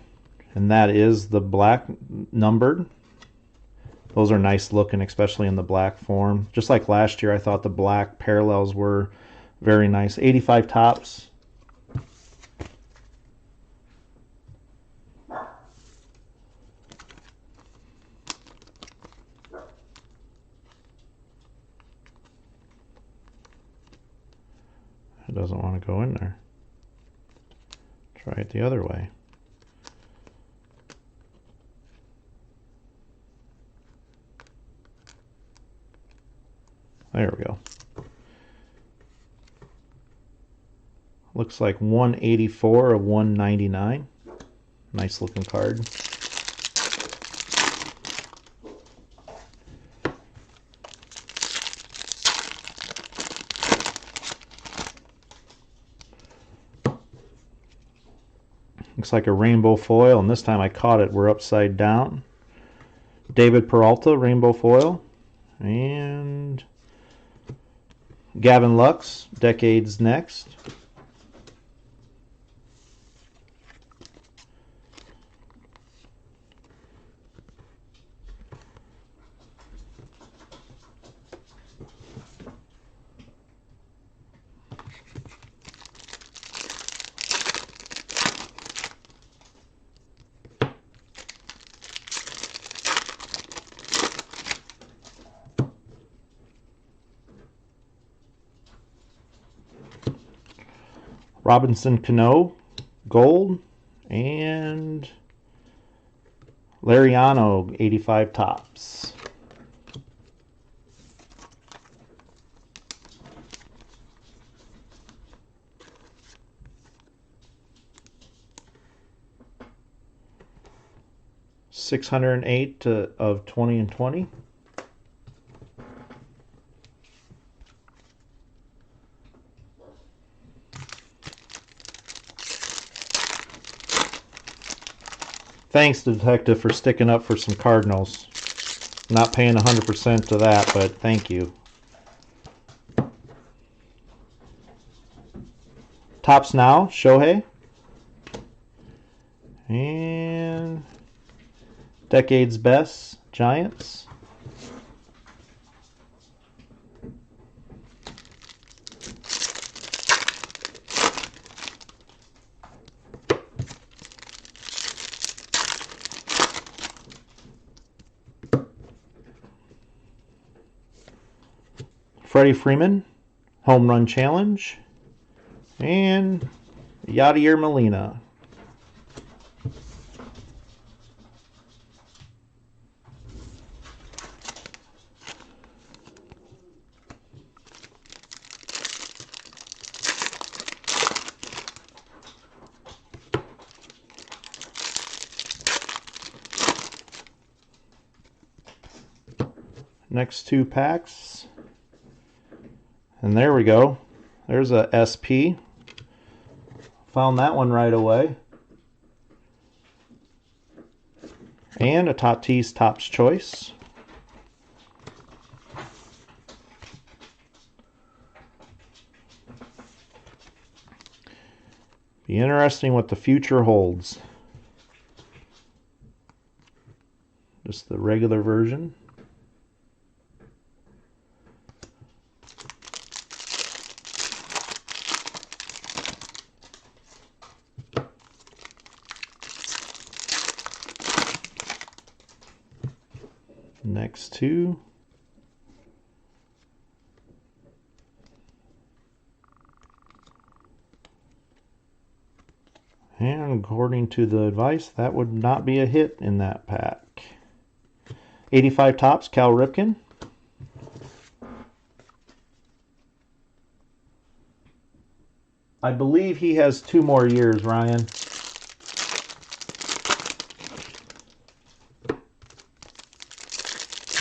and that is the black numbered. Those are nice looking, especially in the black form. Just like last year, I thought the black parallels were very nice. 85 Topps. It doesn't want to go in there. Try it the other way. There we go. Looks like 184 of 199. Nice looking card. Looks like a rainbow foil, and this time I caught it. We're upside down. David Peralta, rainbow foil. And Gavin Lux, Decade's Next. Robinson Cano, gold, and Lariano, 85 Topps. $608 of 20 and 20. Thanks, Detective, for sticking up for some Cardinals. Not paying 100% to that, but thank you. Topps Now, Shohei. And Decade's Best, Giants. Freddie Freeman, Home Run Challenge, and Yadier Molina. Next two packs. And there we go. There's a SP. Found that one right away. And a Tatis Topps Choice. Be interesting what the future holds. Just the regular version. next two. And according to the advice, that would not be a hit in that pack. 85 Topps, Cal Ripken. I believe he has 2 more years, Ryan.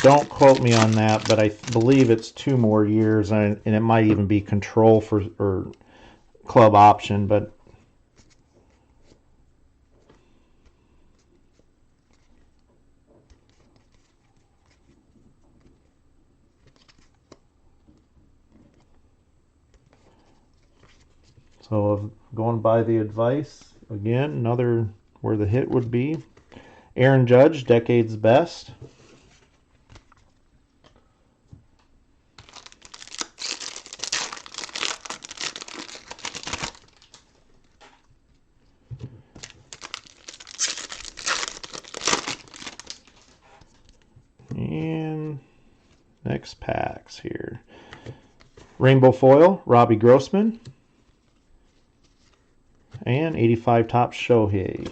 Don't quote me on that, but I believe it's 2 more years, and it might even be control for or club option, but so going by the advice, again, another where the hit would be. Aaron Judge, Decade's Best. And next packs here. Rainbow Foil, Robbie Grossman. And 85 Topps Shohei.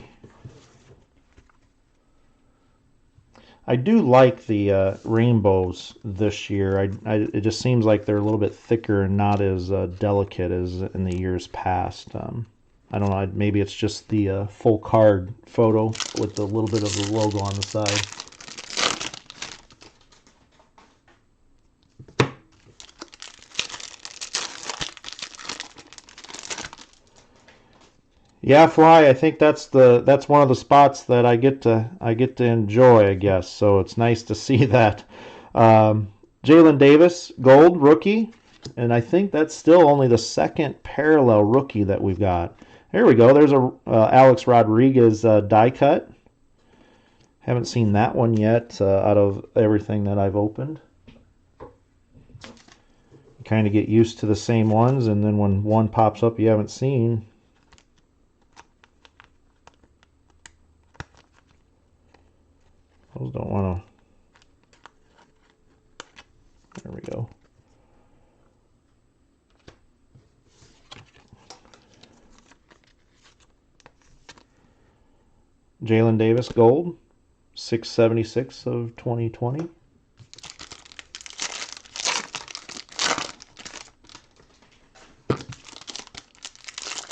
I do like the rainbows this year. It just seems like they're a little bit thicker and not as delicate as in the years past. I don't know, maybe it's just the full card photo with a little bit of the logo on the side. Yeah, Fly. I think that's one of the spots that I get to enjoy, I guess. So it's nice to see that. Jalen Davis, gold rookie, and I think that's still only the second parallel rookie that we've got. There we go. There's a Alex Rodriguez die cut. Haven't seen that one yet out of everything that I've opened. Kind of get used to the same ones, and then when one pops up you haven't seen. Those don't want to. There we go. Jalen Davis gold, 676 of 2020.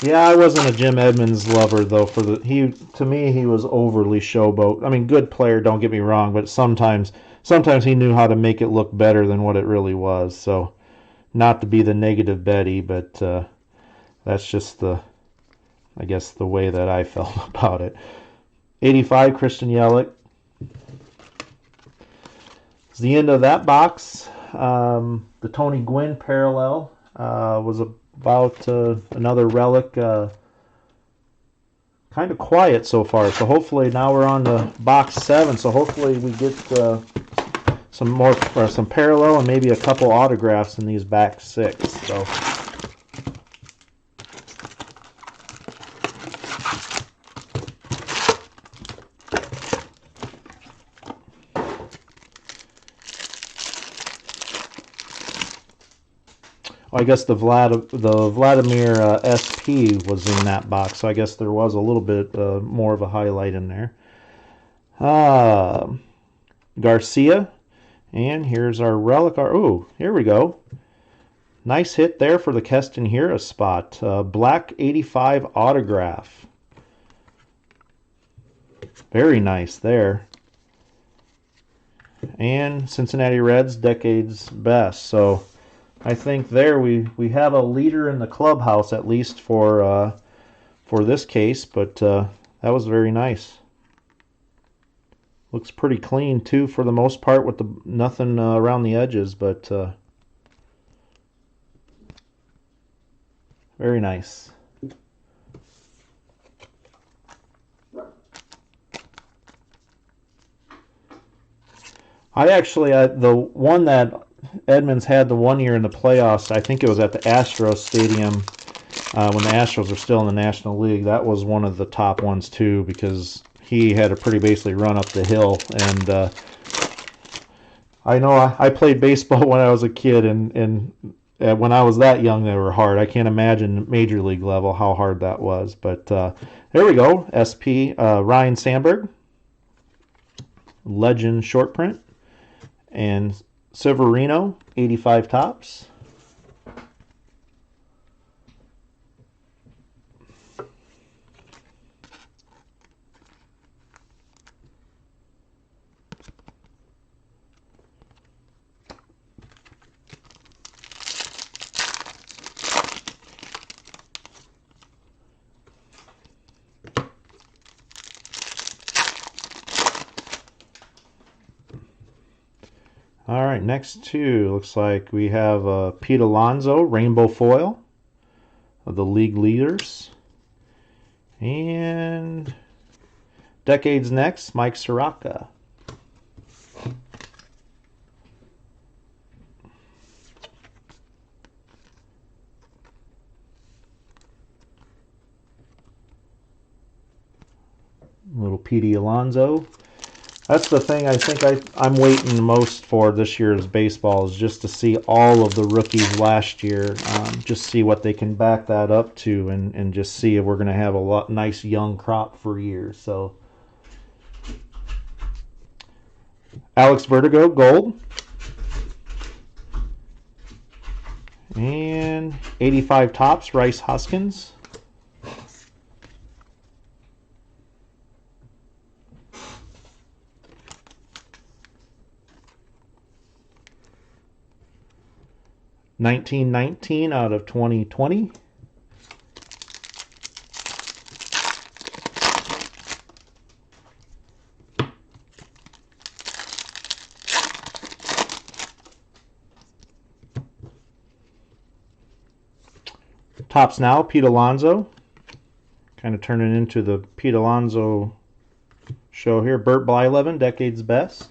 Yeah, I wasn't a Jim Edmonds lover though. To me he was overly showboat. I mean, good player, don't get me wrong, but sometimes he knew how to make it look better than what it really was. So, not to be the negative Betty, but that's just I guess the way that I felt about it. 85 Christian Yelich. It's the end of that box. The Tony Gwynn parallel was about another relic. Kind of quiet so far, so hopefully now we're on to box 7, so hopefully we get some more, or some parallel and maybe a couple autographs in these back 6. So I guess the Vladimir SP was in that box, so I guess there was a little bit more of a highlight in there. Garcia, and here's our relic. Oh, here we go. Nice hit there for the Keston Hiura spot. Black 85 autograph. Very nice there. And Cincinnati Reds, Decade's Best. So I think there we have a leader in the clubhouse, at least for this case, but that was very nice. Looks pretty clean too for the most part, with nothing around the edges, but very nice. The one that Edmonds had the one year in the playoffs, I think it was at the Astros Stadium when the Astros were still in the National League. That was one of the top ones too, because he had to pretty basically run up the hill, and I know I played baseball when I was a kid, and when I was that young, they were hard. I can't imagine major league level how hard that was. But there we go. SP Ryan Sandberg, Legend short print, and Severino 85 tops. All right, next two looks like we have Pete Alonso rainbow foil of the league leaders, and decades next Mike Soroka. Little Pete Alonso. That's the thing I think I'm waiting the most for this year's baseball is just to see all of the rookies last year, just see what they can back that up to, and just see if we're going to have a nice young crop for years. So, Alex Vertigo, gold. And 85 tops, Rice Hoskins. $19.19 out of 2020. Tops now, Pete Alonso. Kind of turning into the Pete Alonso show here. Burt Blyleven, Decades Best.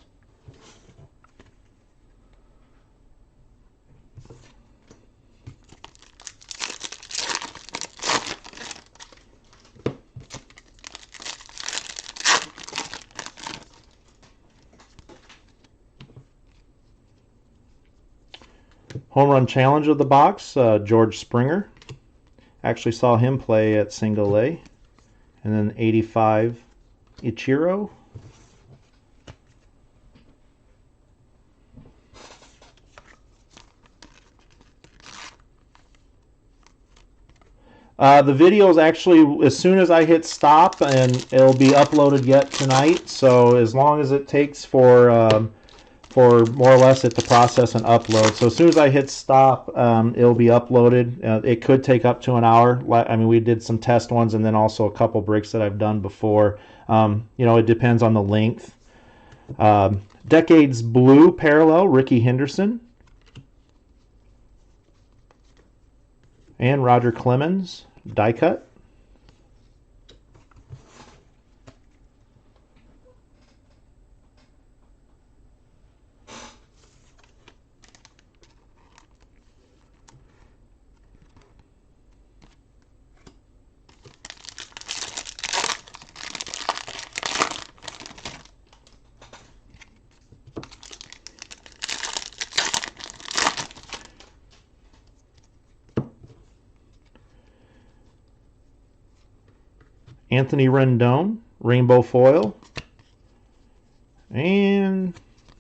Home Run Challenge of the box, George Springer. Actually saw him play at Single A. And then 85, Ichiro. The video is actually, as soon as I hit stop, and it'll be uploaded yet tonight. So as long as it takes for more or less it to process and upload. So as soon as I hit stop, it'll be uploaded. It could take up to an hour. I mean, we did some test ones and then also a couple breaks that I've done before. It depends on the length. Decades Blue Parallel, Ricky Henderson. And Roger Clemens, die cut. Anthony Rendon, rainbow foil. And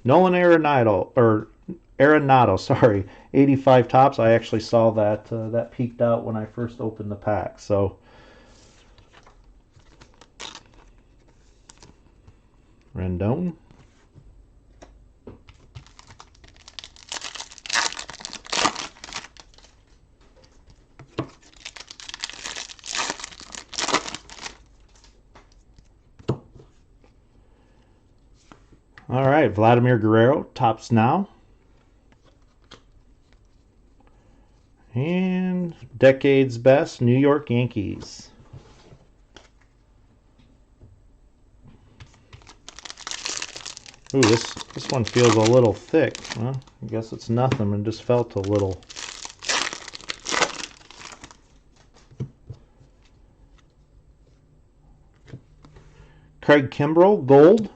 Nolan Arenado, sorry, 85 tops. I actually saw that peeked out when I first opened the pack. So Rendon. All right, Vladimir Guerrero, tops now. And Decades Best, New York Yankees. Ooh, this one feels a little thick. Well, I guess it's nothing. It just felt a little. Craig Kimbrell, gold.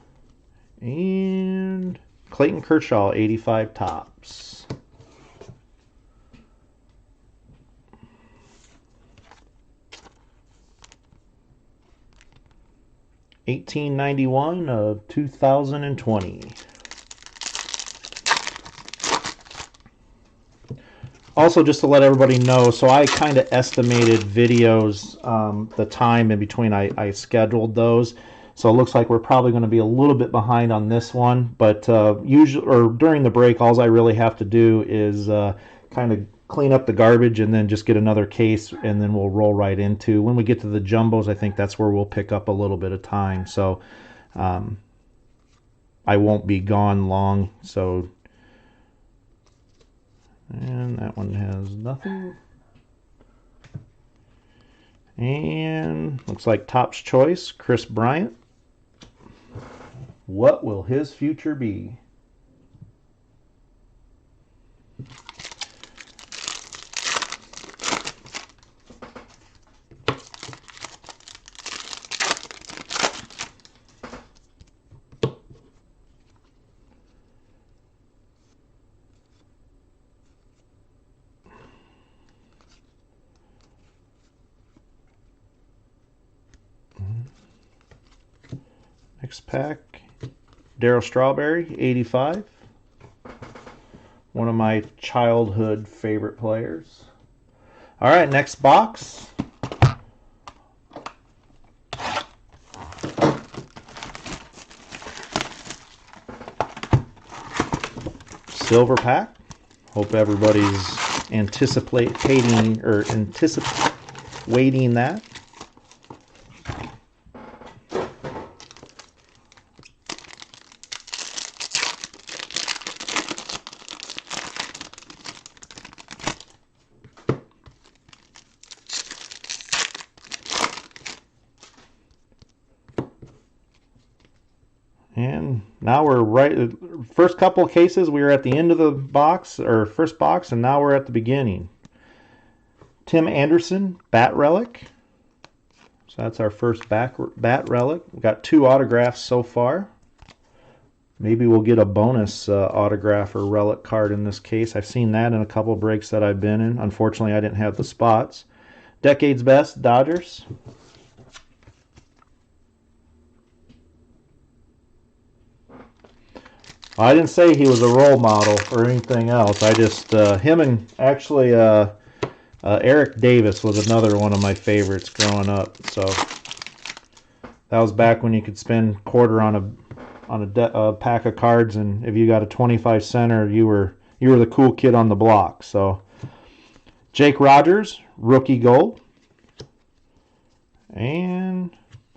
And Clayton Kershaw, 85 Topps. $18.91 of 2020. Also, just to let everybody know, so I kind of estimated videos, the time in between I scheduled those. So it looks like we're probably going to be a little bit behind on this one. But usually, or during the break, all I really have to do is kind of clean up the garbage and then just get another case, and then we'll roll right into. When we get to the jumbos, I think that's where we'll pick up a little bit of time. So I won't be gone long. So. And that one has nothing. And looks like Topps Choice, Chris Bryant. What will his future be? Next pack, Darryl Strawberry, 85. One of my childhood favorite players. All right, next box. Silver pack. Hope everybody's anticipating that. And now we're right, first couple of cases, we were at the end of the box, or first box, and now we're at the beginning. Tim Anderson, Bat Relic. So that's our first Bat Relic. We've got 2 autographs so far. Maybe we'll get a bonus autograph or relic card in this case. I've seen that in a couple of breaks that I've been in. Unfortunately, I didn't have the spots. Decade's Best, Dodgers. I didn't say he was a role model or anything else. I just, him and actually Eric Davis was another one of my favorites growing up. So that was back when you could spend quarter on a pack of cards, and if you got a 25 center, you were the cool kid on the block. So Jake Rogers, rookie gold. And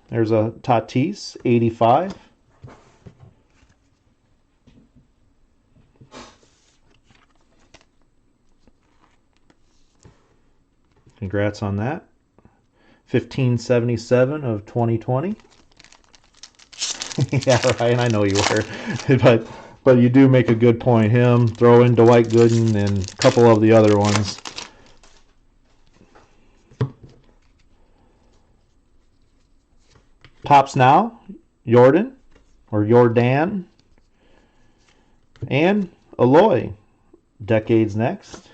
there's a Tatis, 85. Congrats on that. 1577 of 2020. Yeah, Ryan, I know you were. But you do make a good point. Him, throw in Dwight Gooden and a couple of the other ones. Topps Now, Jordan, and Eloy. Decades Next.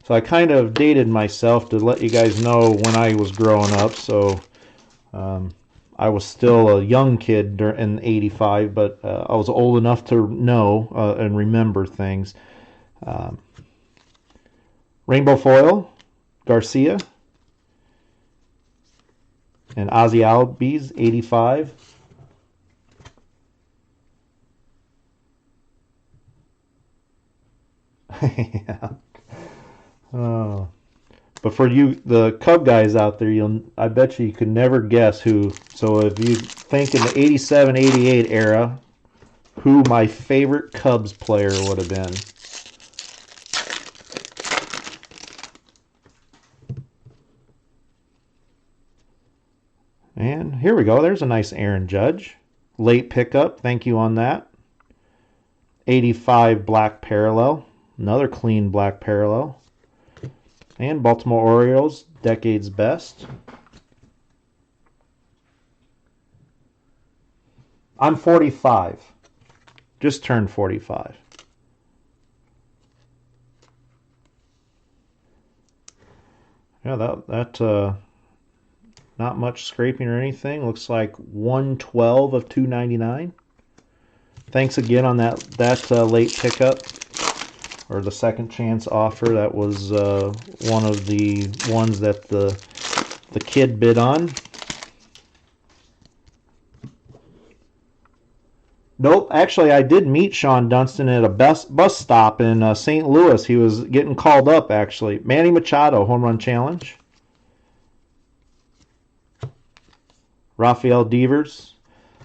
So I kind of dated myself to let you guys know when I was growing up. So I was still a young kid in '85, but I was old enough to know and remember things. Rainbow Foil, Garcia, and Ozzie Albies, 85. Yeah. Oh. But for you, the Cub guys out there, I bet you could never guess who. So if you think in the 87, 88 era, who my favorite Cubs player would have been. And here we go. There's a nice Aaron Judge. Late pickup. Thank you on that. 85 black parallel. Another clean black parallel. And Baltimore Orioles, Decade's Best. I'm 45. Just turned 45. Yeah, that not much scraping or anything. Looks like 112 of 299. Thanks again on that late pickup or the second chance offer. That was one of the ones that the kid bid on. Nope, actually I did meet Sean Dunston at a bus stop in St. Louis. He was getting called up actually. Manny Machado, home run challenge. Rafael Devers.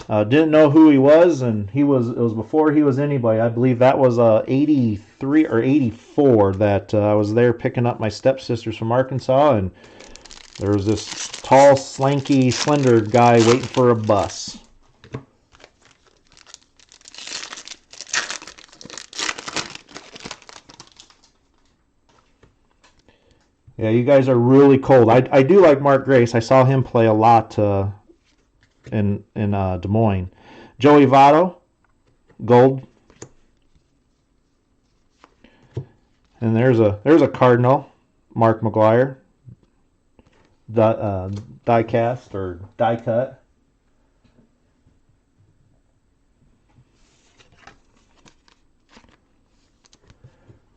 Didn't know who he was, and it was before he was anybody. I believe that was 83 or 84 that I was there picking up my stepsisters from Arkansas, and there was this tall, slanky, slender guy waiting for a bus. Yeah, you guys are really cold. I do like Mark Grace. I saw him play a lot in Des Moines. Joey Votto, gold. And there's a Cardinal, Mark McGwire, die cast or die cut.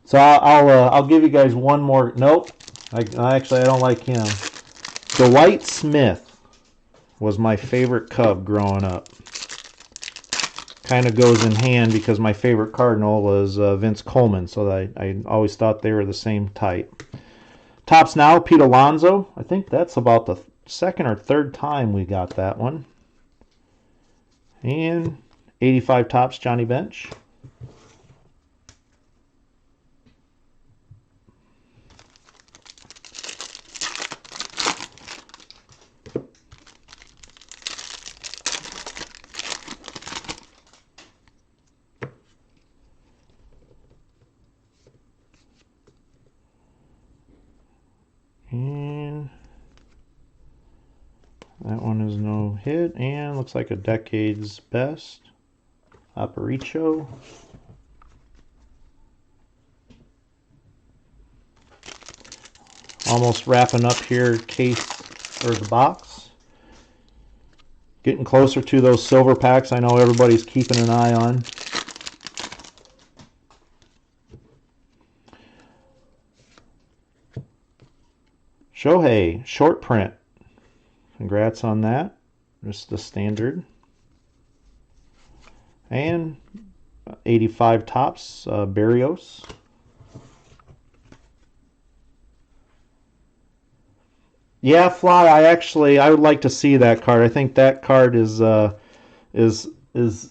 So I'll give you guys one more. Nope, actually I don't like him. Dwight Smith was my favorite Cub growing up. Kind of goes in hand because my favorite Cardinal was Vince Coleman, so I always thought they were the same type. Topps now, Pete Alonso. I think that's about the second or third time we got that one. And 85 Topps, Johnny Bench. And that one is no hit, and looks like a Decade's Best. Aparicio. Almost wrapping up here, case or the box. Getting closer to those silver packs I know everybody's keeping an eye on. Shohei, short print. Congrats on that. Just the standard. And 85 Topps, Barrios. Yeah, Fly. I would like to see that card. I think that card is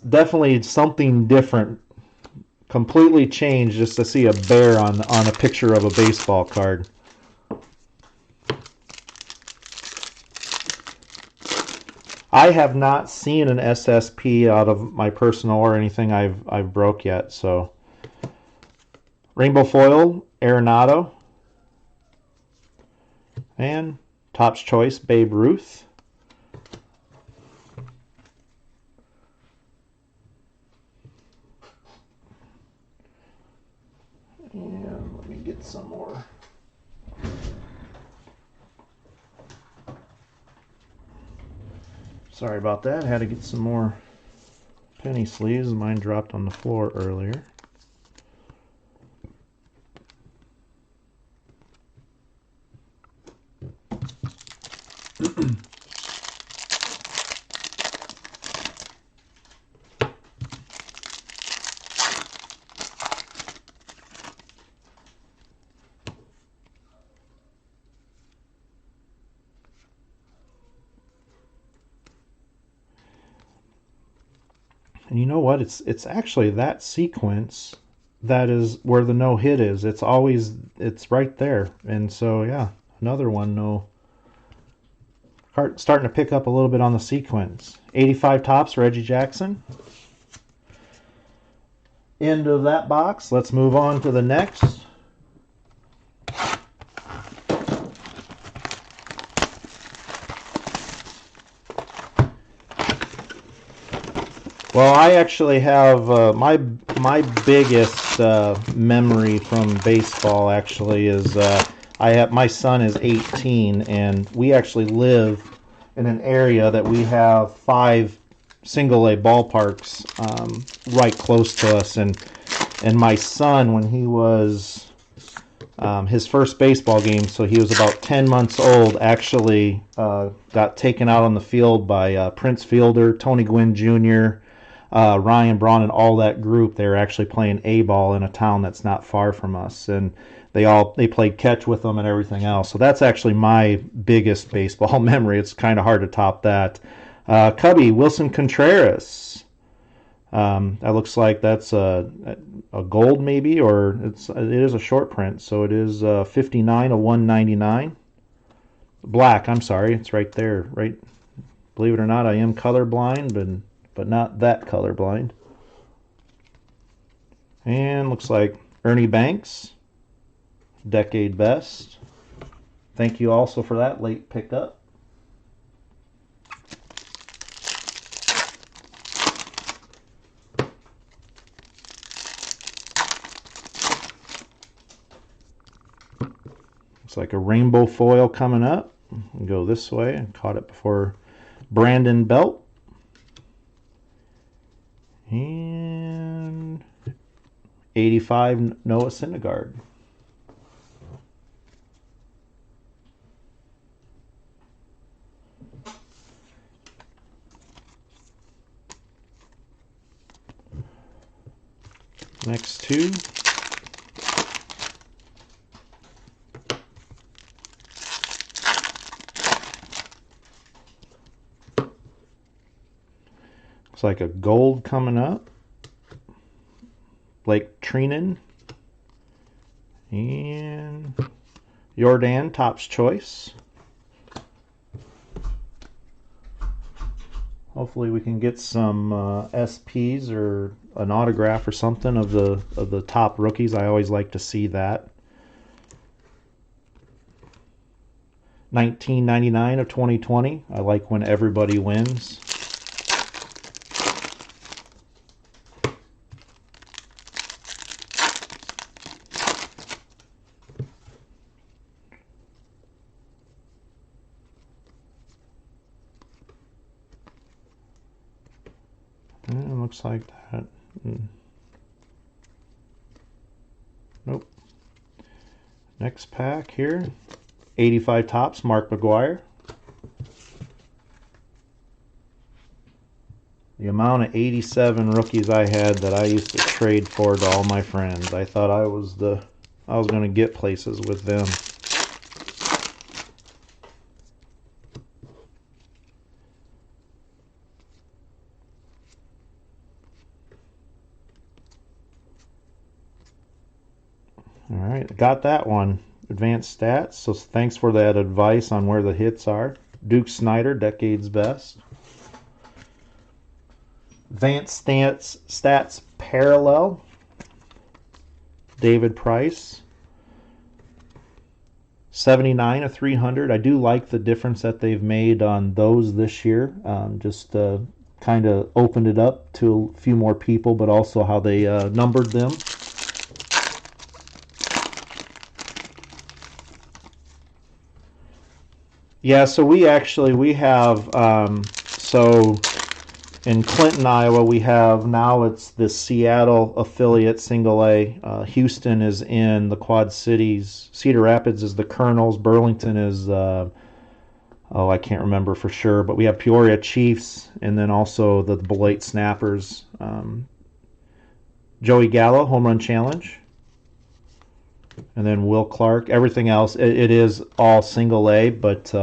definitely something different, completely changed just to see a bear on a picture of a baseball card. I have not seen an SSP out of my personal or anything I've broke yet. So Rainbow Foil, Arenado, and Topps Choice, Babe Ruth. And let me get some more. Sorry about that. I had to get some more penny sleeves. Mine dropped on the floor earlier. And you know what? It's actually that sequence that is where the no hit is. It's right there. And so yeah, another one no. Starting to pick up a little bit on the sequence. 85 Topps, Reggie Jackson. End of that box. Let's move on to the next. Well, I actually have my biggest memory from baseball actually is I have my son is 18 and we actually live in an area that we have 5 single A ballparks right close to us, and my son when he was his first baseball game, so he was about 10 months old, actually got taken out on the field by Prince Fielder, Tony Gwynn Jr., Ryan Braun, and all that group. They were actually playing A-ball in a town that's not far from us, and they played catch with them and everything else. So that's actually my biggest baseball memory. It's kind of hard to top that. Cubby, Wilson Contreras. That looks like that's a gold maybe, or it is a short print, so it is 59 of 199. Black, I'm sorry, it's right there. Right, believe it or not, I am colorblind, but not that colorblind. And looks like Ernie Banks, decade best. Thank you also for that late pickup. Looks like a rainbow foil coming up. We'll go this way. I caught it before. Brandon Belt. And 85 Noah Syndergaard. Next two. Looks like a gold coming up. Blake Trinan. And Jordan, Topps Choice. Hopefully we can get some SPs or an autograph or something of the top rookies. I always like to see that. 1999 of 2020. I like when everybody wins. And it looks like that. Nope. Next pack here. 85 Topps, Mark McGwire. The amount of 87 rookies I had that I used to trade for to all my friends. I thought I was going to get places with them. All right, got that one. Advanced stats. So thanks for that advice on where the hits are. Duke Snyder, decade's best. Advanced stats parallel. David Price. 79 of 300. I do like the difference that they've made on those this year. Just kind of opened it up to a few more people, but also how they numbered them. Yeah, so we have so in Clinton, Iowa, we have now it's the Seattle affiliate single A. Houston is in the Quad Cities. Cedar Rapids is the Colonels. Burlington is I can't remember for sure, but we have Peoria Chiefs and then also the Beloit Snappers. Joey Gallo, Home Run Challenge. And then Will Clark. Everything else, it is all single A, but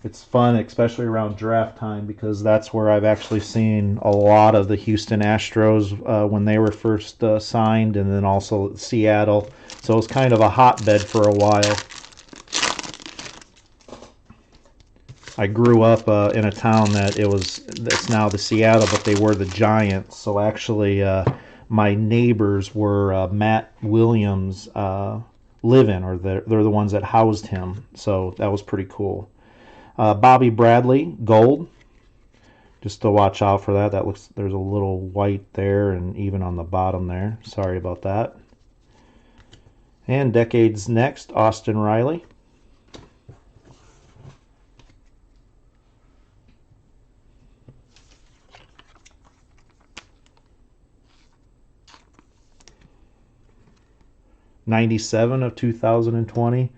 it's fun, especially around draft time, because that's where I've actually seen a lot of the Houston Astros when they were first signed, and then also Seattle. So it's kind of a hotbed for a while. I grew up in a town that's now the Seattle, but they were the Giants. So actually, my neighbors were Matt Williams' live-in, or they're the ones that housed him. So that was pretty cool. Bobby Bradley, gold. Just to watch out for that. That looks, there's a little white there and even on the bottom there. Sorry about that. And Decades Next, Austin Riley. '97 of 2020.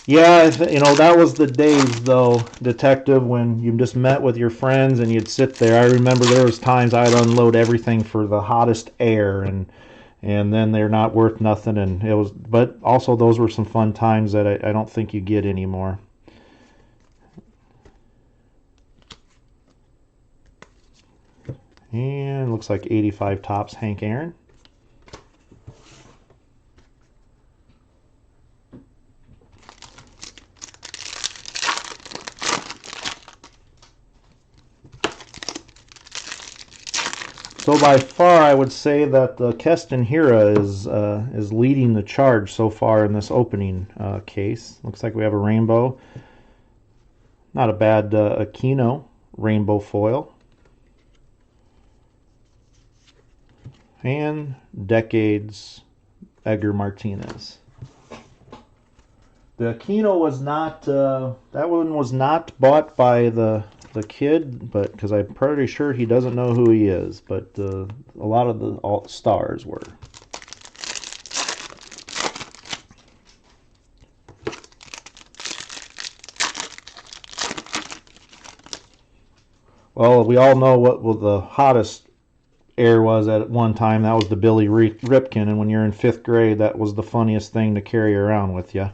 Yeah, you know, that was the days, though, Detective, when you just met with your friends and you'd sit there. I remember there was times I'd unload everything for the hottest air, and then they're not worth nothing. And it was, but also those were some fun times that I don't think you get anymore. And looks like 85 Topps Hank Aaron. So by far, I would say that the Keston Hira is leading the charge so far in this opening case. Looks like we have a rainbow. Not a bad Aquino rainbow foil. And Decades Edgar Martinez. The Aquino was not, that one was not bought by the kid, but because I'm pretty sure he doesn't know who he is, but a lot of the stars were. Well, we all know what the hottest air was at one time. That was the Billy Ripken, and when you're in 5th grade, that was the funniest thing to carry around with you.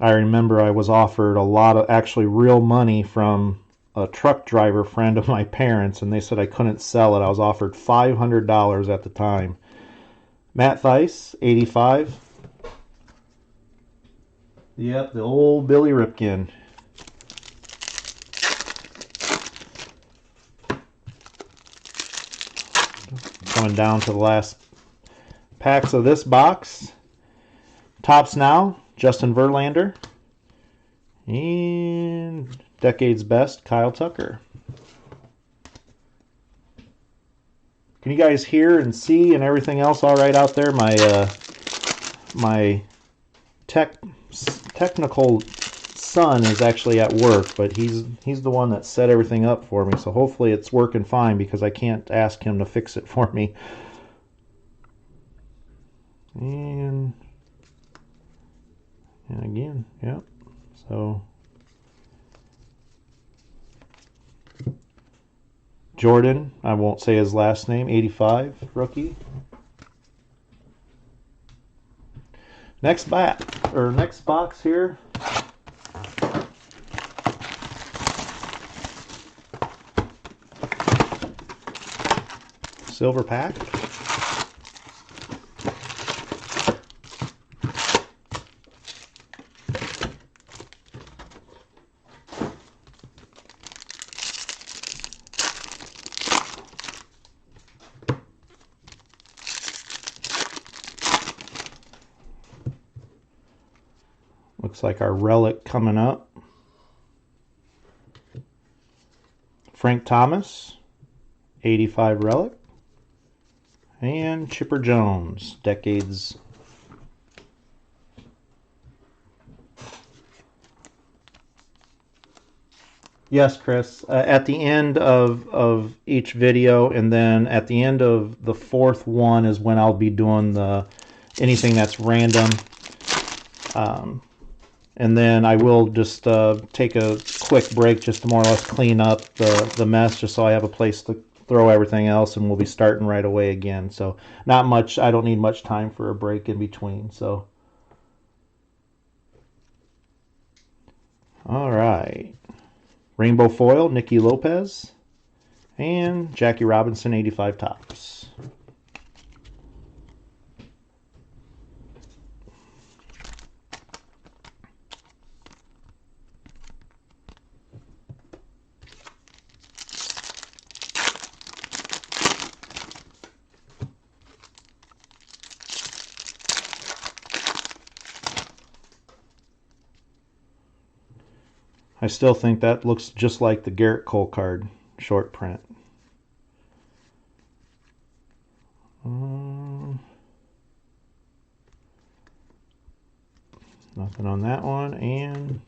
I remember I was offered a lot of actually real money from a truck driver friend of my parents, and they said I couldn't sell it. I was offered $500 at the time. Matt Theiss, 85. Yep, the old Billy Ripken. Coming down to the last packs of this box. Topps Now, Justin Verlander. And Decades Best, Kyle Tucker. Can you guys hear and see and everything else all right out there? My technical son is actually at work, but he's the one that set everything up for me, so hopefully it's working fine because I can't ask him to fix it for me. And again, yep. So Jordan, I won't say his last name, 85 rookie. Next box here. Silver pack. Looks like our relic coming up. Frank Thomas, 85 relic. And Chipper Jones, Decades. Yes, Chris. At the end of each video, and then at the end of the 4th one is when I'll be doing anything that's random. And then I will just take a quick break just to more or less clean up the mess, just so I have a place to throw everything else, and we'll be starting right away again. So not much, I don't need much time for a break in between. So all right, rainbow foil, Nicky Lopez, and Jackie Robinson, 85 Topps. I still think that looks just like the Garrett Cole card, short print. Nothing on that one. And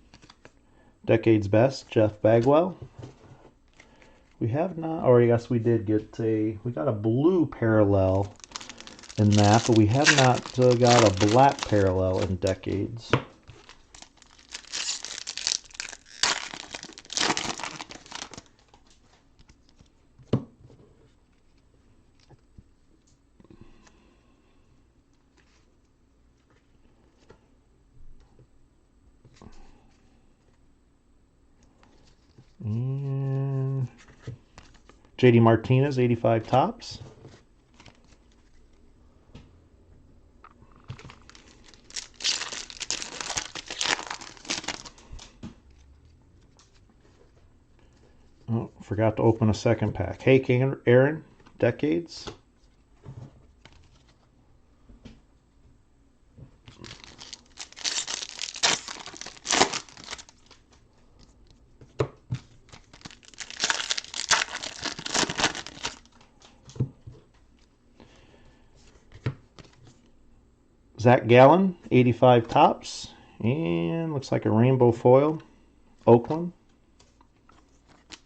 Decade's Best, Jeff Bagwell. We have not, or yes, we did get we got a blue parallel in that, but we have not got a black parallel in Decades. And JD Martinez, 85 Topps. Oh, forgot to open a second pack. Hey, Aaron, Decades. Zach Gallen, 85 Topps. And looks like a rainbow foil, Oakland.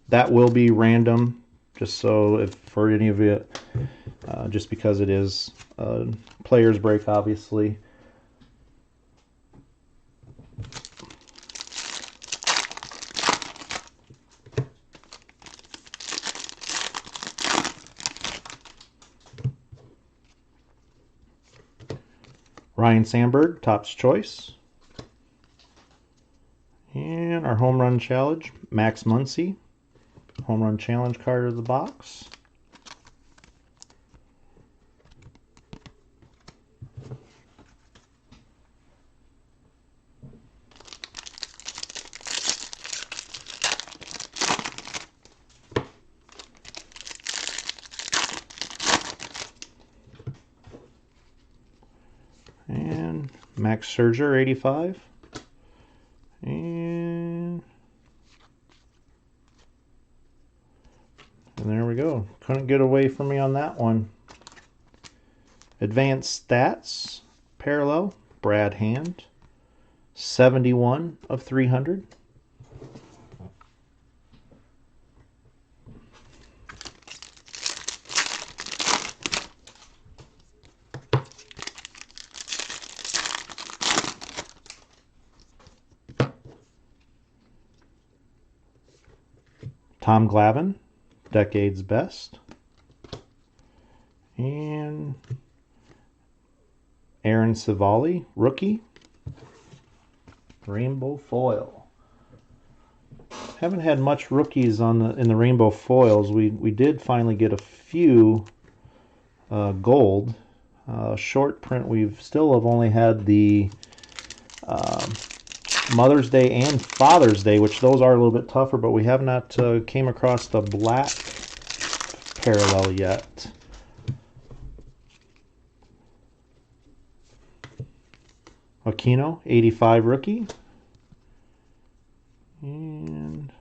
That will be random, just so if for any of you, just because it is a player's break, obviously. Ryan Sandberg, Topps Choice. And our home run challenge, Max Muncy. Home run challenge card of the box. And Max Scherzer, 85. And there we go. Couldn't get away from me on that one. Advanced Stats, parallel, Brad Hand, 71 of 300. Tom Glavine, Decade's Best. And Aaron Savali, rookie, rainbow foil. Haven't had much rookies in the rainbow foils. We did finally get a few gold. Short print, we've still have only had the Mother's Day and Father's Day, which those are a little bit tougher, but we have not came across the black parallel yet. Aquino, 85 rookie. And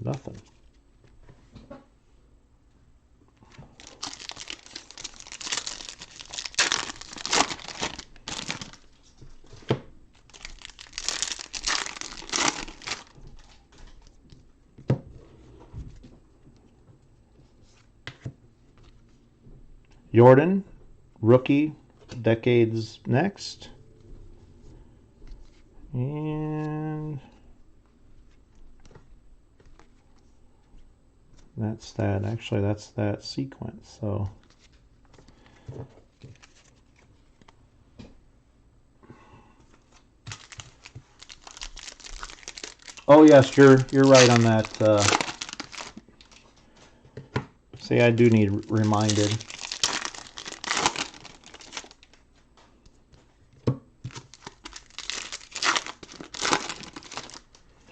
nothing. Jordan, rookie, Decades Next. And that's that. Actually, that's that sequence. So oh yes, you're right on that. See, I do need reminded.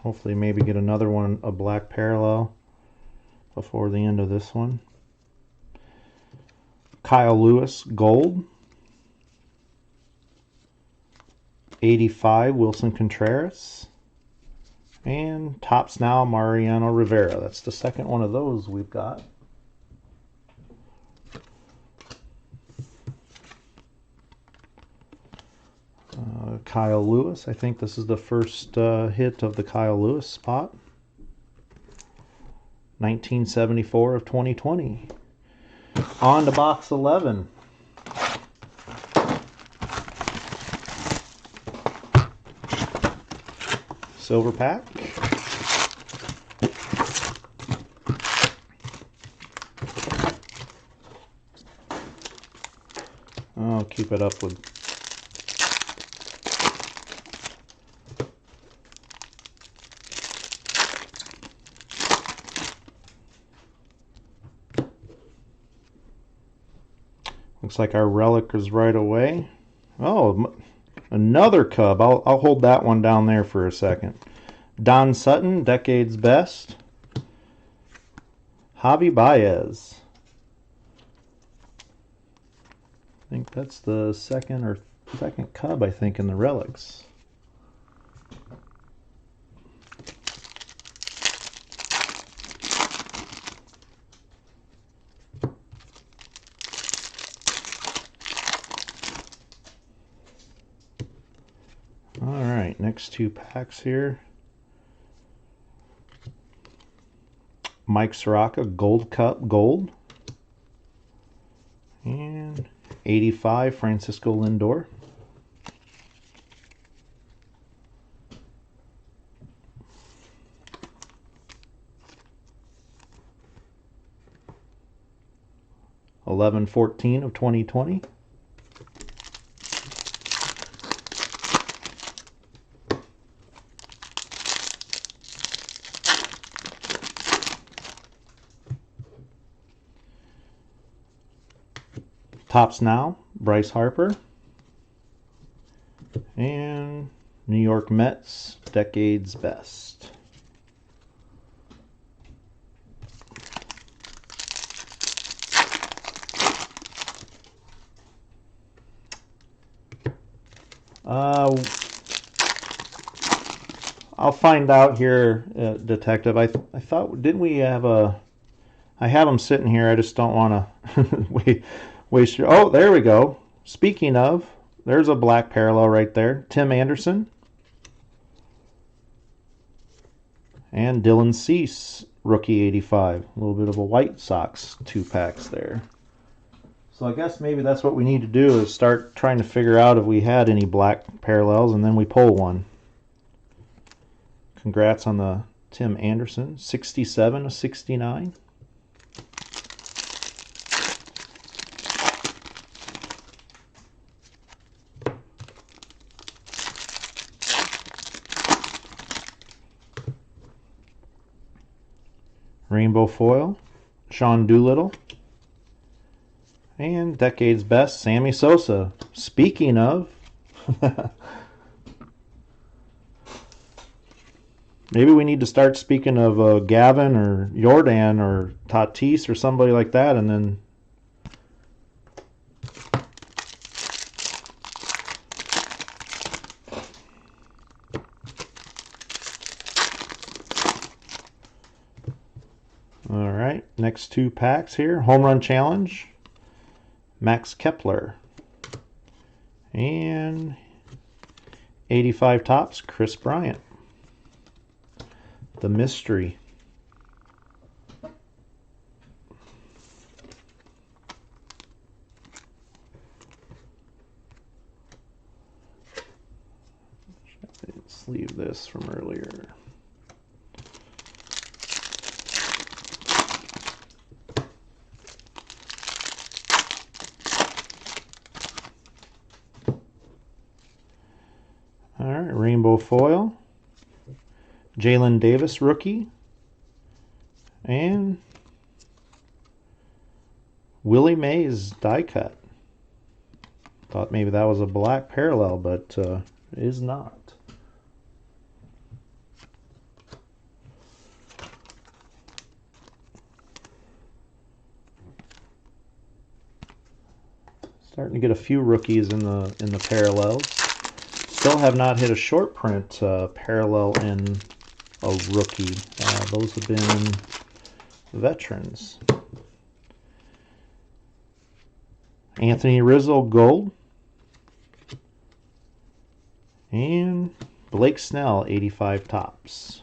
Hopefully maybe get another one, a black parallel, before the end of this one. Kyle Lewis Gold. 85 Wilson Contreras. And Topps Now Mariano Rivera. That's the second one of those we've got. Kyle Lewis. I think this is the first hit of the Kyle Lewis spot. 1974 of 2020. On to box 11. Silver pack. I'll keep it up with looks like our relic is right away. Oh, another Cub. I'll hold that one down there for a second. Don Sutton, Decade's Best. Javi Baez. I think that's the second Cub, I think, in the relics. Alright, next two packs here. Mike Soroka, Gold Cup Gold. And 85, Francisco Lindor. (11/14 of 2020). Topps Now, Bryce Harper. And New York Mets, Decade's Best. I'll find out here, Detective. I thought, didn't we have a... I have them sitting here. I just don't want to waste your... Oh, there we go. Speaking of, there's a black parallel right there. Tim Anderson. And Dylan Cease, rookie 85. A little bit of a White Sox 2-packs there. So I guess maybe that's what we need to do, is start trying to figure out if we had any black parallels, and then we pull one. Congrats on the Tim Anderson, 67 of 69. Rainbow foil, Sean Doolittle. And Decade's Best, Sammy Sosa. Speaking of, maybe we need to start speaking of Gavin or Jordan or Tatis or somebody like that, and then all right, next two packs here. Home Run Challenge, Max Kepler. And 85 Topps, Chris Bryant. The Mystery. Let's leave this from earlier. All right, rainbow foil. Jalen Davis, rookie. And Willie Mays, die cut. Thought maybe that was a black parallel, but it is not. Starting to get a few rookies in the parallels. Still have not hit a short print parallel in a rookie. Those have been veterans. Anthony Rizzo gold. And Blake Snell 85 tops.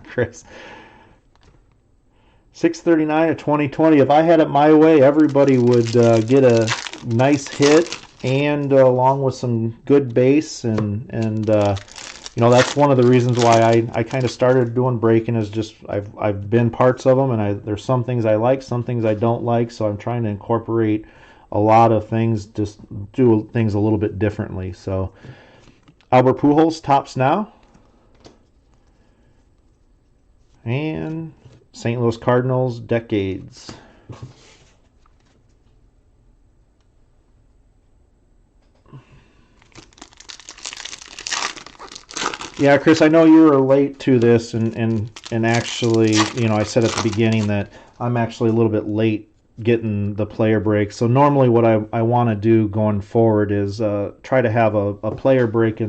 Chris. 639 of 2020. If I had it my way, everybody would get a nice hit and along with some good base and you know, that's one of the reasons why I kind of started doing breaking, is just I've been parts of them, and there's some things I like, some things I don't like, so I'm trying to incorporate a lot of things, just do things a little bit differently. So Albert Pujols tops now. And St. Louis Cardinals decades. Yeah, Chris, I know you were late to this, and actually, you know, I said at the beginning that I'm actually a little bit late getting the player break. So normally what I want to do going forward is try to have a player break at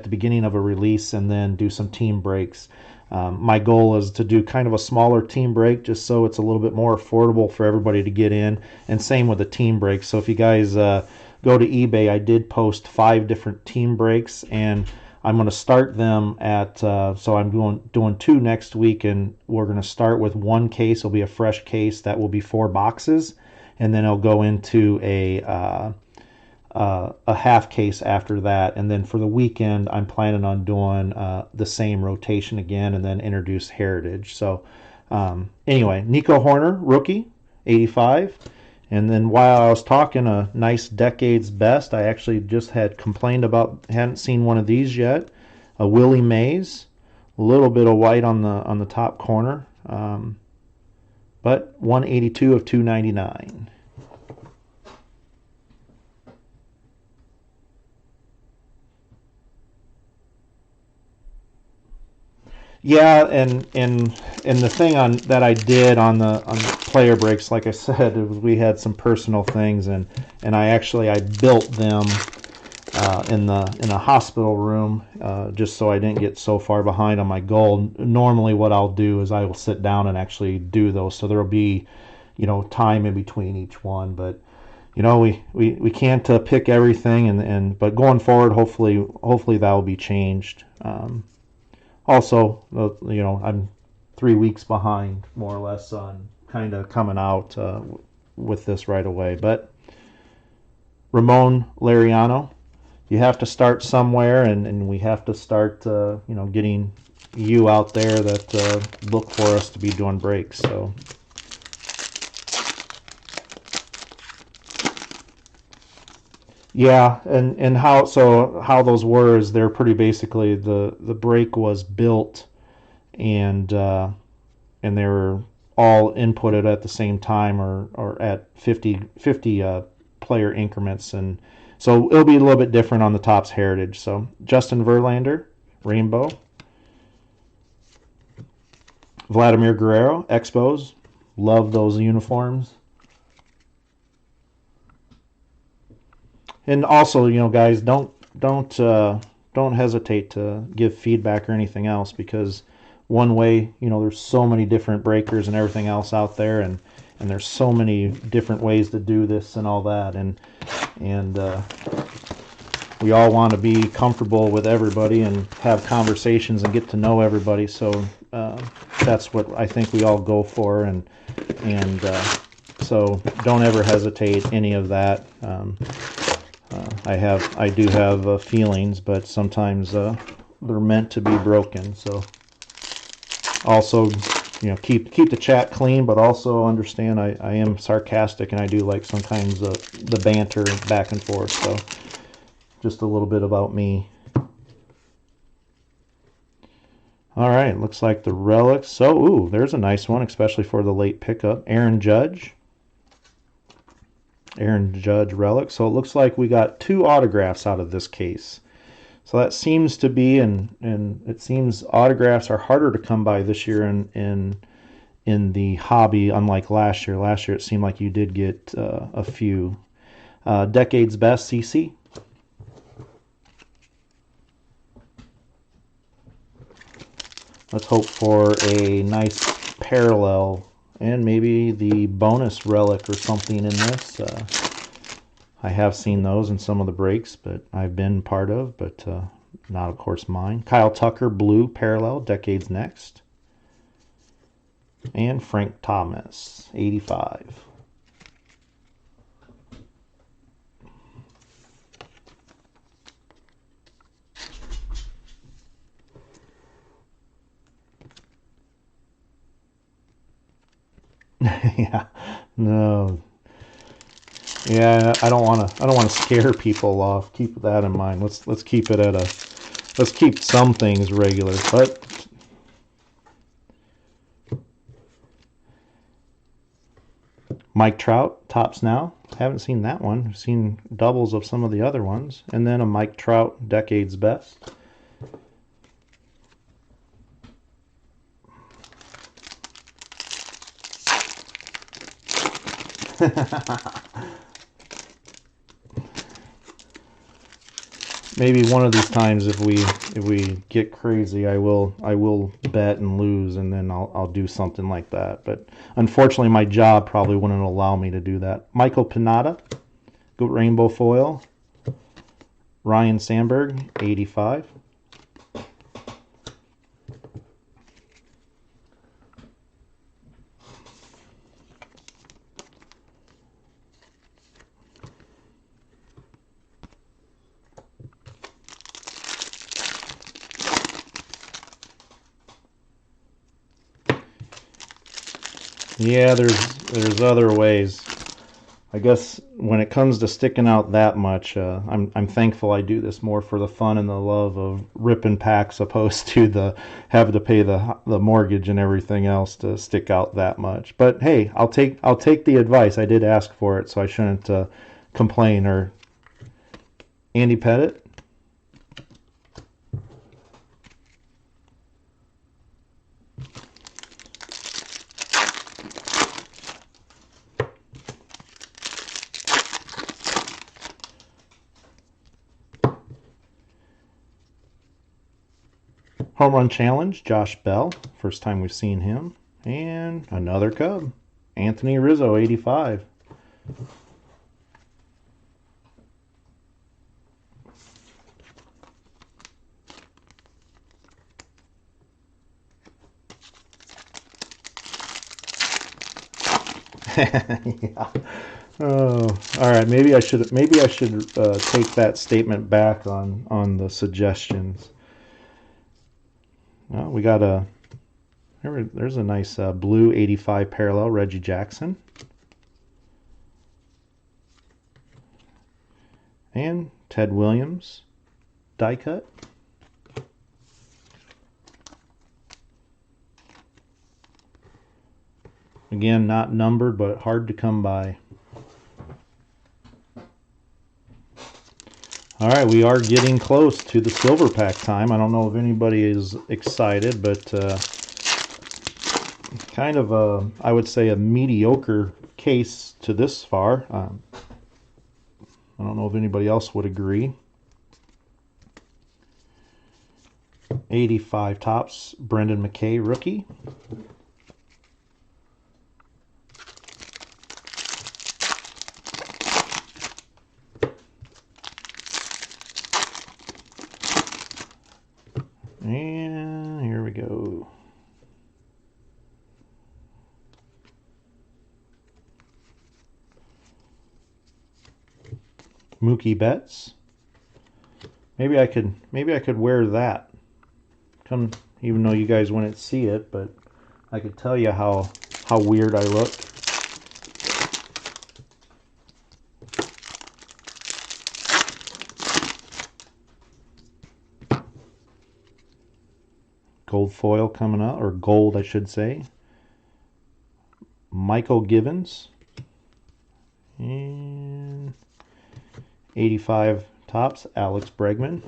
the beginning of a release, and then do some team breaks. My goal is to do kind of a smaller team break, just so it's a little bit more affordable for everybody to get in, and same with the team break. So if you guys go to eBay, I did post 5 different team breaks, and I'm going to start them at, so I'm doing 2 next week, and we're going to start with 1 case. It'll be a fresh case that will be 4 boxes, and then it'll go into a half case after that. And then for the weekend, I'm planning on doing the same rotation again, and then introduce Heritage. So anyway, Nico Horner, rookie, 85. And then while I was talking a nice decades best, I actually just had complained about, hadn't seen one of these yet. A Willie Mays, a little bit of white on the top corner, but 182 of 299. Yeah, and the thing that I did on the player breaks, like I said, it was, we had some personal things, and I built them in a hospital room, just so I didn't get so far behind on my goal. Normally, what I'll do is I will sit down and actually do those, so there will be, you know, time in between each one. But you know, we can't pick everything, but going forward, hopefully that will be changed. Also, you know, I'm 3 weeks behind, more or less, on kind of coming out with this right away. But Ramon Laureano, you have to start somewhere, and we have to start, you know, getting you out there that look for us to be doing breaks. So. Yeah, and how those were is they're pretty basically the break was built, and they were all inputted at the same time, or at 50 player increments, and so it'll be a little bit different on the Topps Heritage. So Justin Verlander, rainbow. Vladimir Guerrero, Expos, love those uniforms. And also, you know, guys, don't hesitate to give feedback or anything else, because one way, you know, there's so many different breakers and everything else out there, and there's so many different ways to do this and all that, and we all want to be comfortable with everybody and have conversations and get to know everybody. So that's what I think we all go for, and so don't ever hesitate any of that. I do have feelings, but sometimes they're meant to be broken. So also, you know, keep the chat clean, but also understand I am sarcastic, and I do like sometimes the banter back and forth. So just a little bit about me. All right, looks like the relics. So, ooh, there's a nice one, especially for the late pickup. Aaron Judge relic. So it looks like we got 2 autographs out of this case. So that seems to be, and it seems autographs are harder to come by this year in the hobby, unlike last year. Last year it seemed like you did get a few. Decade's Best, CC. Let's hope for a nice parallel and maybe the bonus relic or something in this. I have seen those in some of the breaks, but I've been part of, but not, of course, mine. Kyle Tucker, blue parallel, Decades Next. And Frank Thomas, 85. Yeah, no. Yeah, I don't want to scare people off. Keep that in mind. Let's keep it at a, let's keep some things regular. But Mike Trout, Topps Now. Haven't seen that one. I've seen doubles of some of the other ones. And then a Mike Trout, Decade's Best. Maybe one of these times, if we get crazy, I will bet and lose, and then I'll do something like that. But unfortunately, my job probably wouldn't allow me to do that. Michael Pinata, go rainbow foil. Ryan Sandberg, 85. Yeah, there's other ways. I guess when it comes to sticking out that much, I'm thankful I do this more for the fun and the love of ripping packs, opposed to the having to pay the mortgage and everything else to stick out that much. But hey, I'll take the advice. I did ask for it, so I shouldn't complain. Or Andy Pettit. Home Run Challenge, Josh Bell. First time we've seen him. And another Cub, Anthony Rizzo, 85. Yeah. Oh, all right. Maybe I should take that statement back on the suggestions. Well, we got there's a nice blue 85 parallel, Reggie Jackson. And Ted Williams, die cut. Again, not numbered, but hard to come by. All right, we are getting close to the silver pack time. I don't know if anybody is excited, but kind of a, I would say, a mediocre case to this far. I don't know if anybody else would agree. 85 Topps, Brendan McKay, rookie. And here we go. Mookie Betts. Maybe I could wear that. Come, even though you guys wouldn't see it, but I could tell you how weird I look. Gold foil coming out, or gold, I should say. Michael Givens. And 85 Topps, Alex Bregman.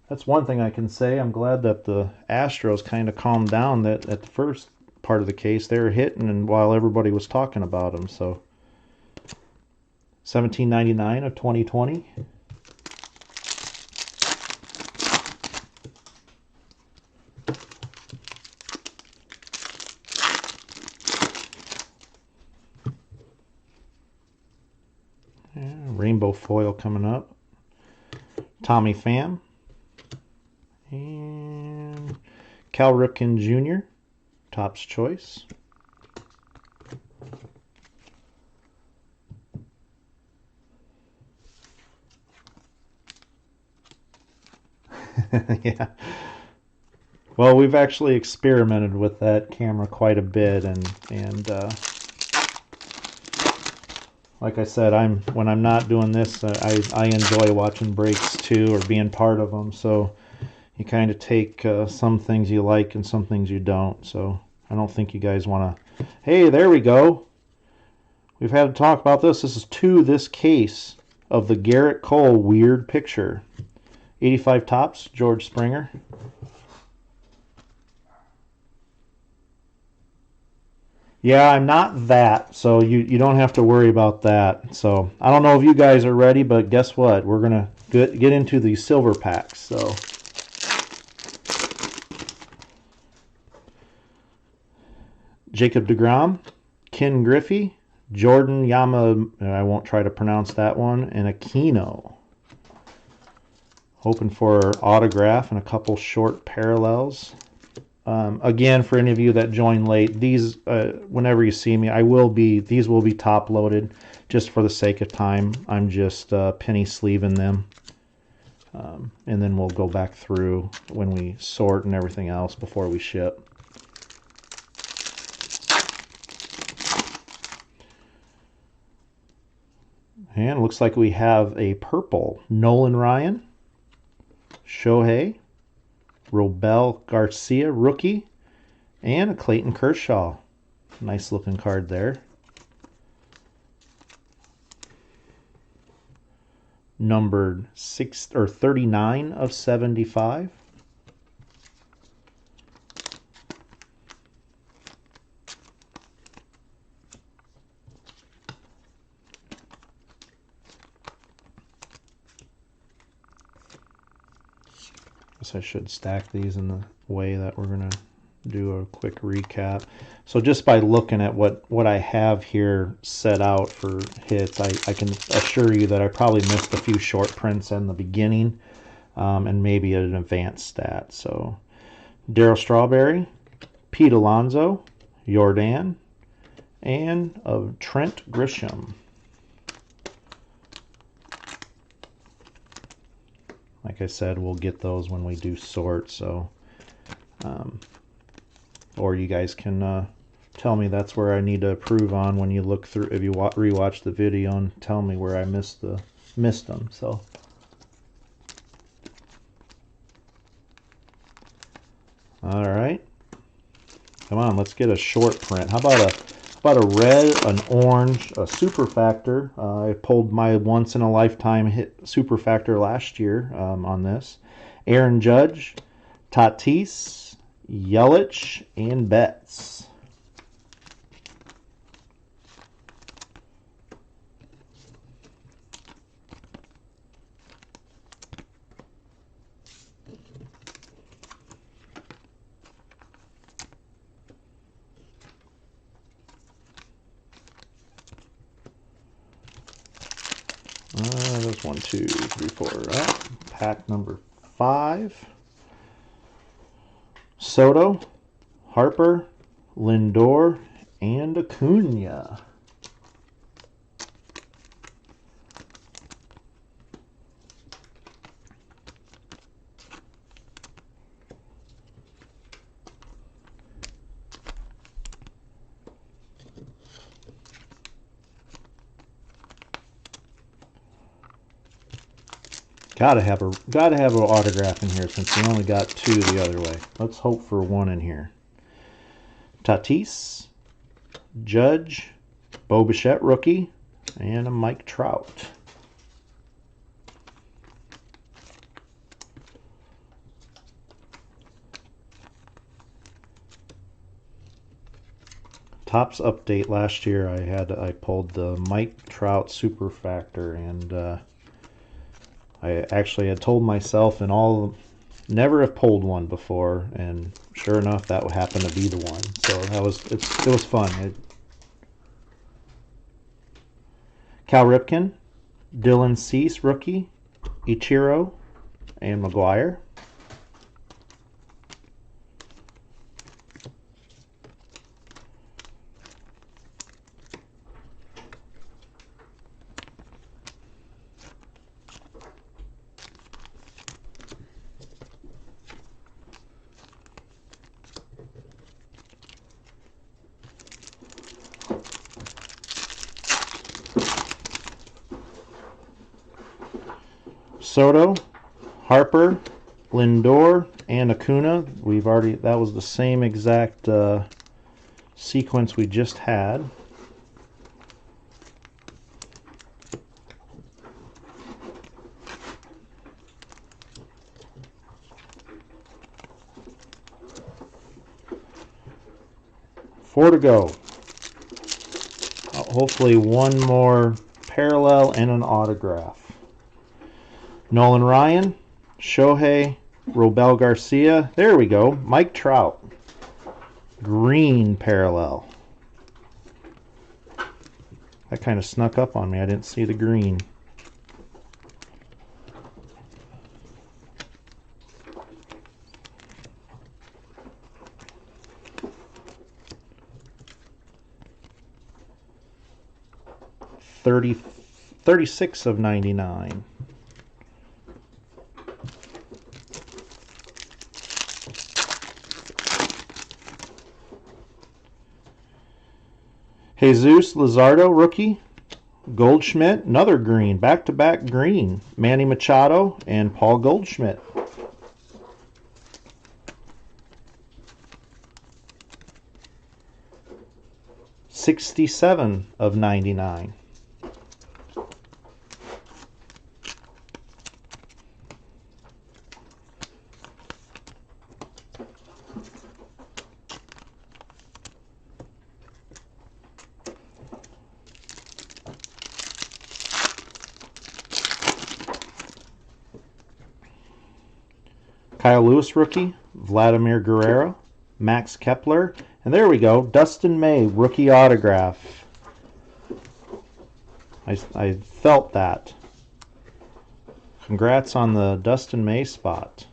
That's one thing I can say. I'm glad that the Astros kind of calmed down. That at the first part of the case they were hitting, and while everybody was talking about them. So 1799 of 2020. Yeah, rainbow foil coming up. Tommy Pham. And Cal Ripken Jr. Topps Choice. Yeah. Well, we've actually experimented with that camera quite a bit, and like I said, when I'm not doing this, I enjoy watching breaks too, or being part of them. So you kind of take some things you like and some things you don't. So I don't think you guys want to. Hey, there we go. We've had to talk about this. This is this case of the Garrett Cole Weird Picture. 85 Topps, George Springer. Yeah, I'm not that, so you don't have to worry about that. So I don't know if you guys are ready, but guess what? We're going to get into the silver packs. So Jacob deGrom, Ken Griffey, Jordan Yama, I won't try to pronounce that one, and Aquino. Hoping for autograph and a couple short parallels. Again, for any of you that join late, these whenever you see me, these will be top loaded just for the sake of time. I'm just penny sleeving them, and then we'll go back through when we sort and everything else before we ship. And it looks like we have a purple Nolan Ryan, Shohei, Robel Garcia rookie, and a Clayton Kershaw. Nice looking card there. Numbered 39 of 75. I should stack these in the way that we're going to do a quick recap. So just by looking at what I have here set out for hits, I can assure you that I probably missed a few short prints in the beginning, and maybe an advanced stat. So Darryl Strawberry, Pete Alonso, Jordan, and of Trent Grisham. Like I said, we'll get those when we do sort. So, or you guys can tell me that's where I need to improve on when you look through. If you rewatch the video and tell me where I missed them. So, all right, come on, let's get a short print. How about a red, an orange, a super factor. I pulled my once in a lifetime hit super factor last year on this. Aaron Judge, Tatis, Yelich, and Betts. There's 1, 2, 3, 4. Pack number 5. Soto, Harper, Lindor, and Acuna. Gotta have an autograph in here since we only got 2 the other way. Let's hope for 1 in here. Tatis, Judge, Bo Bichette rookie, and a Mike Trout. Topps update last year. I pulled the Mike Trout Super Factor, and I actually had told myself and all never have pulled one before, and sure enough, that happened to be the one. So it was fun. Cal Ripken, Dylan Cease rookie, Ichiro, and McGuire. Soto, Harper, Lindor, and Acuna. That was the same exact sequence we just had. Four to go. Hopefully one more parallel and an autograph. Nolan Ryan, Shohei, Robel Garcia. There we go. Mike Trout. Green parallel. That kind of snuck up on me. I didn't see the green. $36 of 99. Jesus Luzardo, rookie. Goldschmidt, another green, back-to-back green. Manny Machado and Paul Goldschmidt. $67 of 99. Kyle Lewis rookie, Vladimir Guerrero, Max Kepler, and there we go, Dustin May rookie autograph. I felt that. Congrats on the Dustin May spot.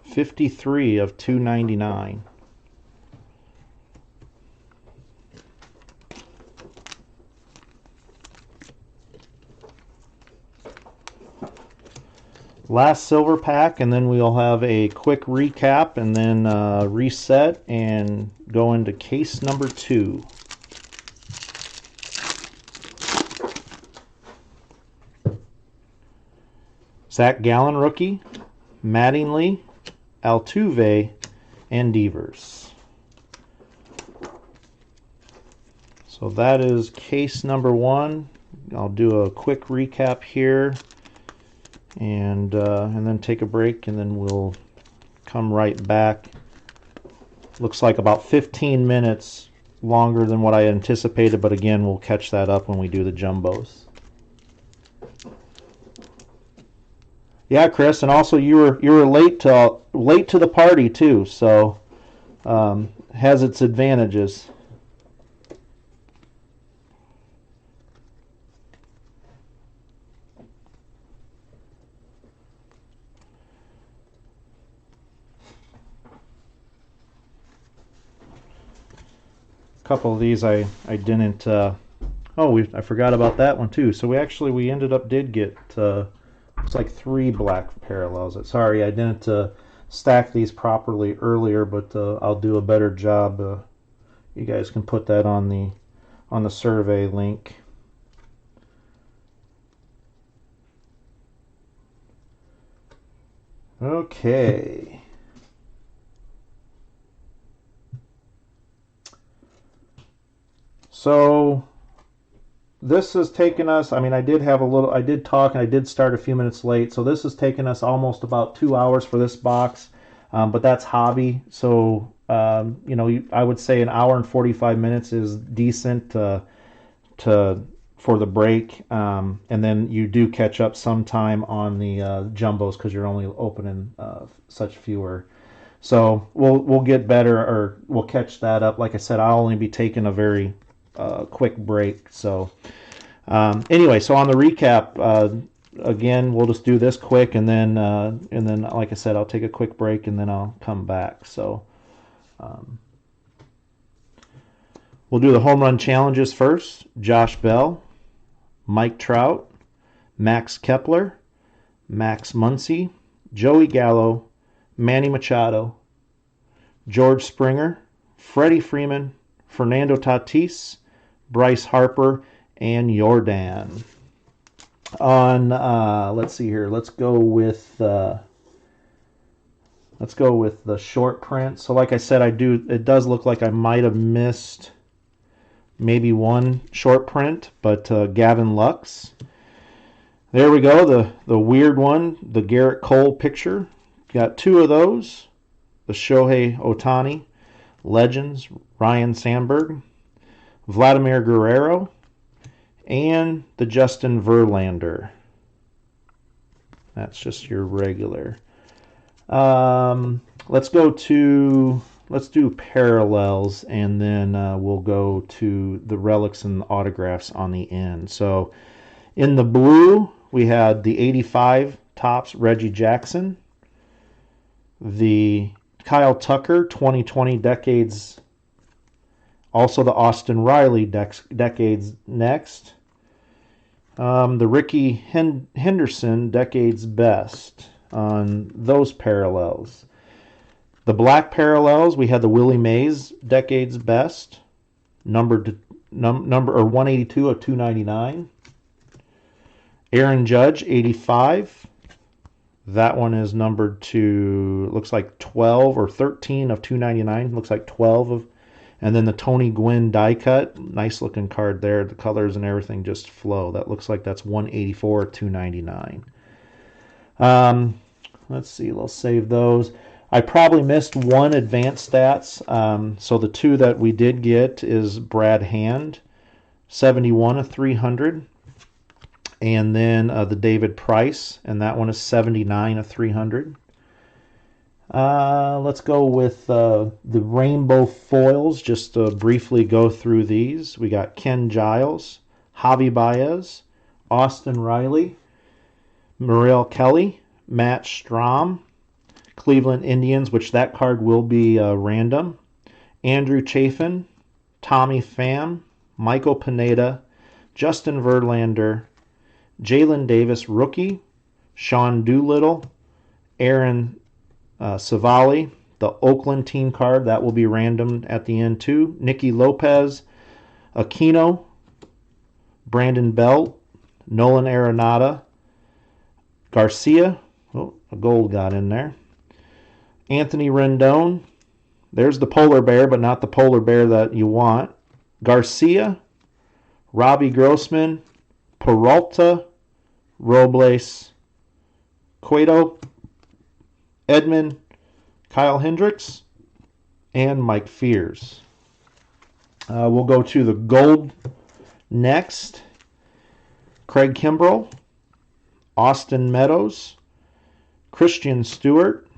53 of 299. Last silver pack, and then we'll have a quick recap and then reset and go into case number 2. Zach Gallen rookie, Mattingly, Altuve, and Devers. So that is case number 1. I'll do a quick recap here. And then take a break, and then we'll come right back. Looks like about 15 minutes longer than what I anticipated, but again, we'll catch that up when we do the jumbos. Yeah, Chris, and also you were late to the party too, so has its advantages. Couple of these I didn't I forgot about that one too. So we ended up did get looks like 3 black parallels. Sorry, I didn't stack these properly earlier, but I'll do a better job. You guys can put that on the survey link. Okay. So this has taken us, I did talk and I did start a few minutes late, so this has taken us almost about 2 hours for this box, but that's hobby, so You know, I would say an hour and 45 minutes is decent to for the break, and then you do catch up sometime on the jumbos because you're only opening such fewer. So we'll get better, or we'll catch that up. Like I said, I'll only be taking a very quick break. So anyway, so on the recap, again, we'll just do this quick, and then like I said, I'll take a quick break, and then I'll come back. So we'll do the home run challenges first. Josh Bell, Mike Trout, Max Kepler, Max Muncy, Joey Gallo, Manny Machado, George Springer, Freddie Freeman, Fernando Tatis, Bryce Harper, and Jordan. On let's see here. Let's go with the short print. So like I said, it does look like I might have missed maybe one short print, but Gavin Lux. There we go, the weird one, the Garrett Cole picture. Got two of those. The Shohei Ohtani, Legends, Ryan Sandberg, Vladimir Guerrero, and the Justin Verlander. That's just your regular. Let's do parallels, and then we'll go to the relics and autographs on the end. So in the blue, we had the 85 Topps Reggie Jackson, the Kyle Tucker 2020 Decades, also the Austin Riley Decades Next, the Ricky Henderson Decades Best on those parallels. The black parallels, we had the Willie Mays Decades Best, number 182 of 299. Aaron Judge 85. That one is numbered to, looks like 12 or 13 of 299. Looks like 12 of. And then the Tony Gwynn die cut, nice looking card there. The colors and everything just flow. That looks like that's 184 of 299. Let's see, let's save those. I probably missed one advanced stats. So the two that we did get is Brad Hand, 71 of 300. And then the David Price, and that one is 79 of 300. Let's go with the rainbow foils, just to briefly go through these. We got Ken Giles, Javi Baez, Austin Riley, Muriel Kelly, Matt Strahm, Cleveland Indians, which that card will be random, Andrew Chafin, Tommy Pham, Michael Pineda, Justin Verlander, Jalen Davis rookie, Sean Doolittle, Aaron Savali, the Oakland team card, that will be random at the end too, Nicky Lopez, Aquino, Brandon Belt, Nolan Arenado, Garcia, oh, a gold got in there, Anthony Rendon, there's the polar bear, but not the polar bear that you want, Garcia, Robbie Grossman, Peralta, Robles, Cueto, Edman, Kyle Hendricks, and Mike Fears. We'll go to the gold next. Craig Kimbrell, Austin Meadows, Christian Stewart,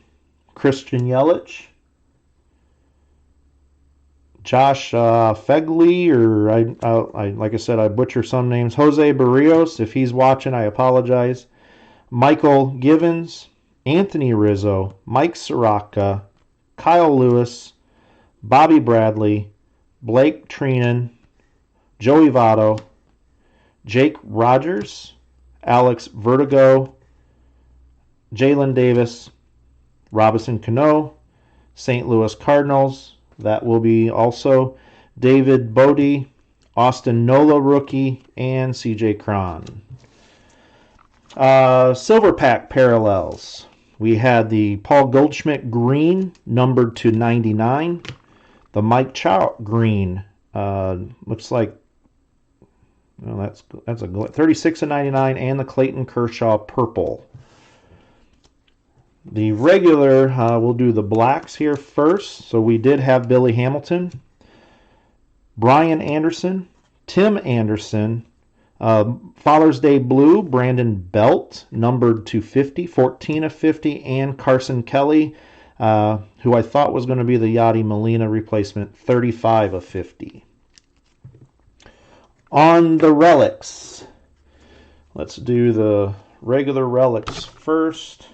Christian Yelich, Josh Fegley, or I like I said, I butcher some names. Jose Barrios, if he's watching, I apologize. Michael Givens, Anthony Rizzo, Mike Soroka, Kyle Lewis, Bobby Bradley, Blake Trinan, Joey Votto, Jake Rogers, Alex Vertigo, Jalen Davis, Robinson Cano, St. Louis Cardinals. That will be also David Bodie, Austin Nola rookie, and CJ Cron. Silver Pack parallels. We had the Paul Goldschmidt green, numbered to 99. The Mike Trout green, looks like, well, that's a 36 of 99, and the Clayton Kershaw purple. The regular, we'll do the blacks here first. So we did have Billy Hamilton, Brian Anderson, Tim Anderson, Father's Day Blue, Brandon Belt, numbered to 50, 14 of 50, and Carson Kelly, who I thought was going to be the Yadi Molina replacement, 35 of 50. On the relics, let's do the regular relics first.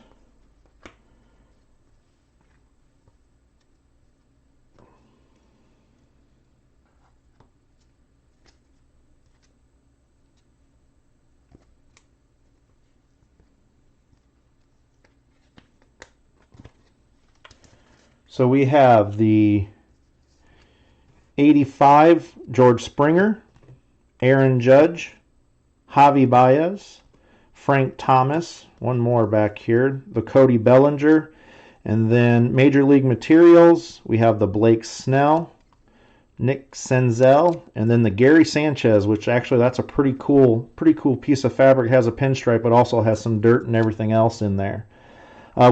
So we have the 85 George Springer, Aaron Judge, Javi Baez, Frank Thomas, one more back here, the Cody Bellinger, and then Major League Materials, we have the Blake Snell, Nick Senzel, and then the Gary Sanchez, which actually that's a pretty cool piece of fabric. It has a pinstripe, but also has some dirt and everything else in there.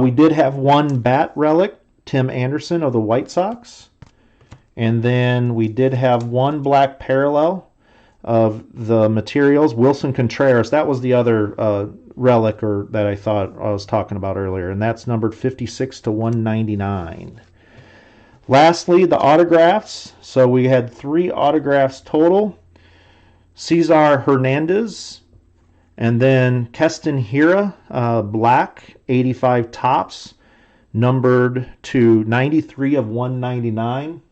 We did have one bat relic, Tim Anderson of the White Sox. And then we did have one black parallel of the Materials, Wilson Contreras. That was the other relic or that I thought I was talking about earlier, and that's numbered 56 to 199. Lastly, the autographs. So we had 3 autographs total. Cesar Hernandez, and then Keston Hira, black, 85 tops, numbered to 93 of 199.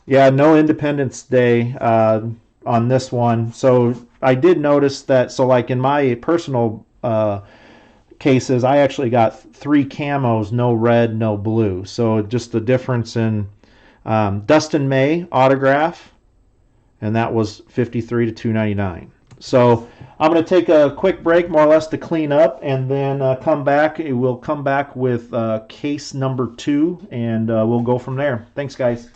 Yeah, no Independence Day on this one. So I did notice that, so like in my personal cases, I actually got 3 camos, no red, no blue. So just the difference in Dustin May autograph, and that was 53 to 299. So I'm going to take a quick break, more or less, to clean up, and then come back. We'll come back with case number 2, and we'll go from there. Thanks, guys.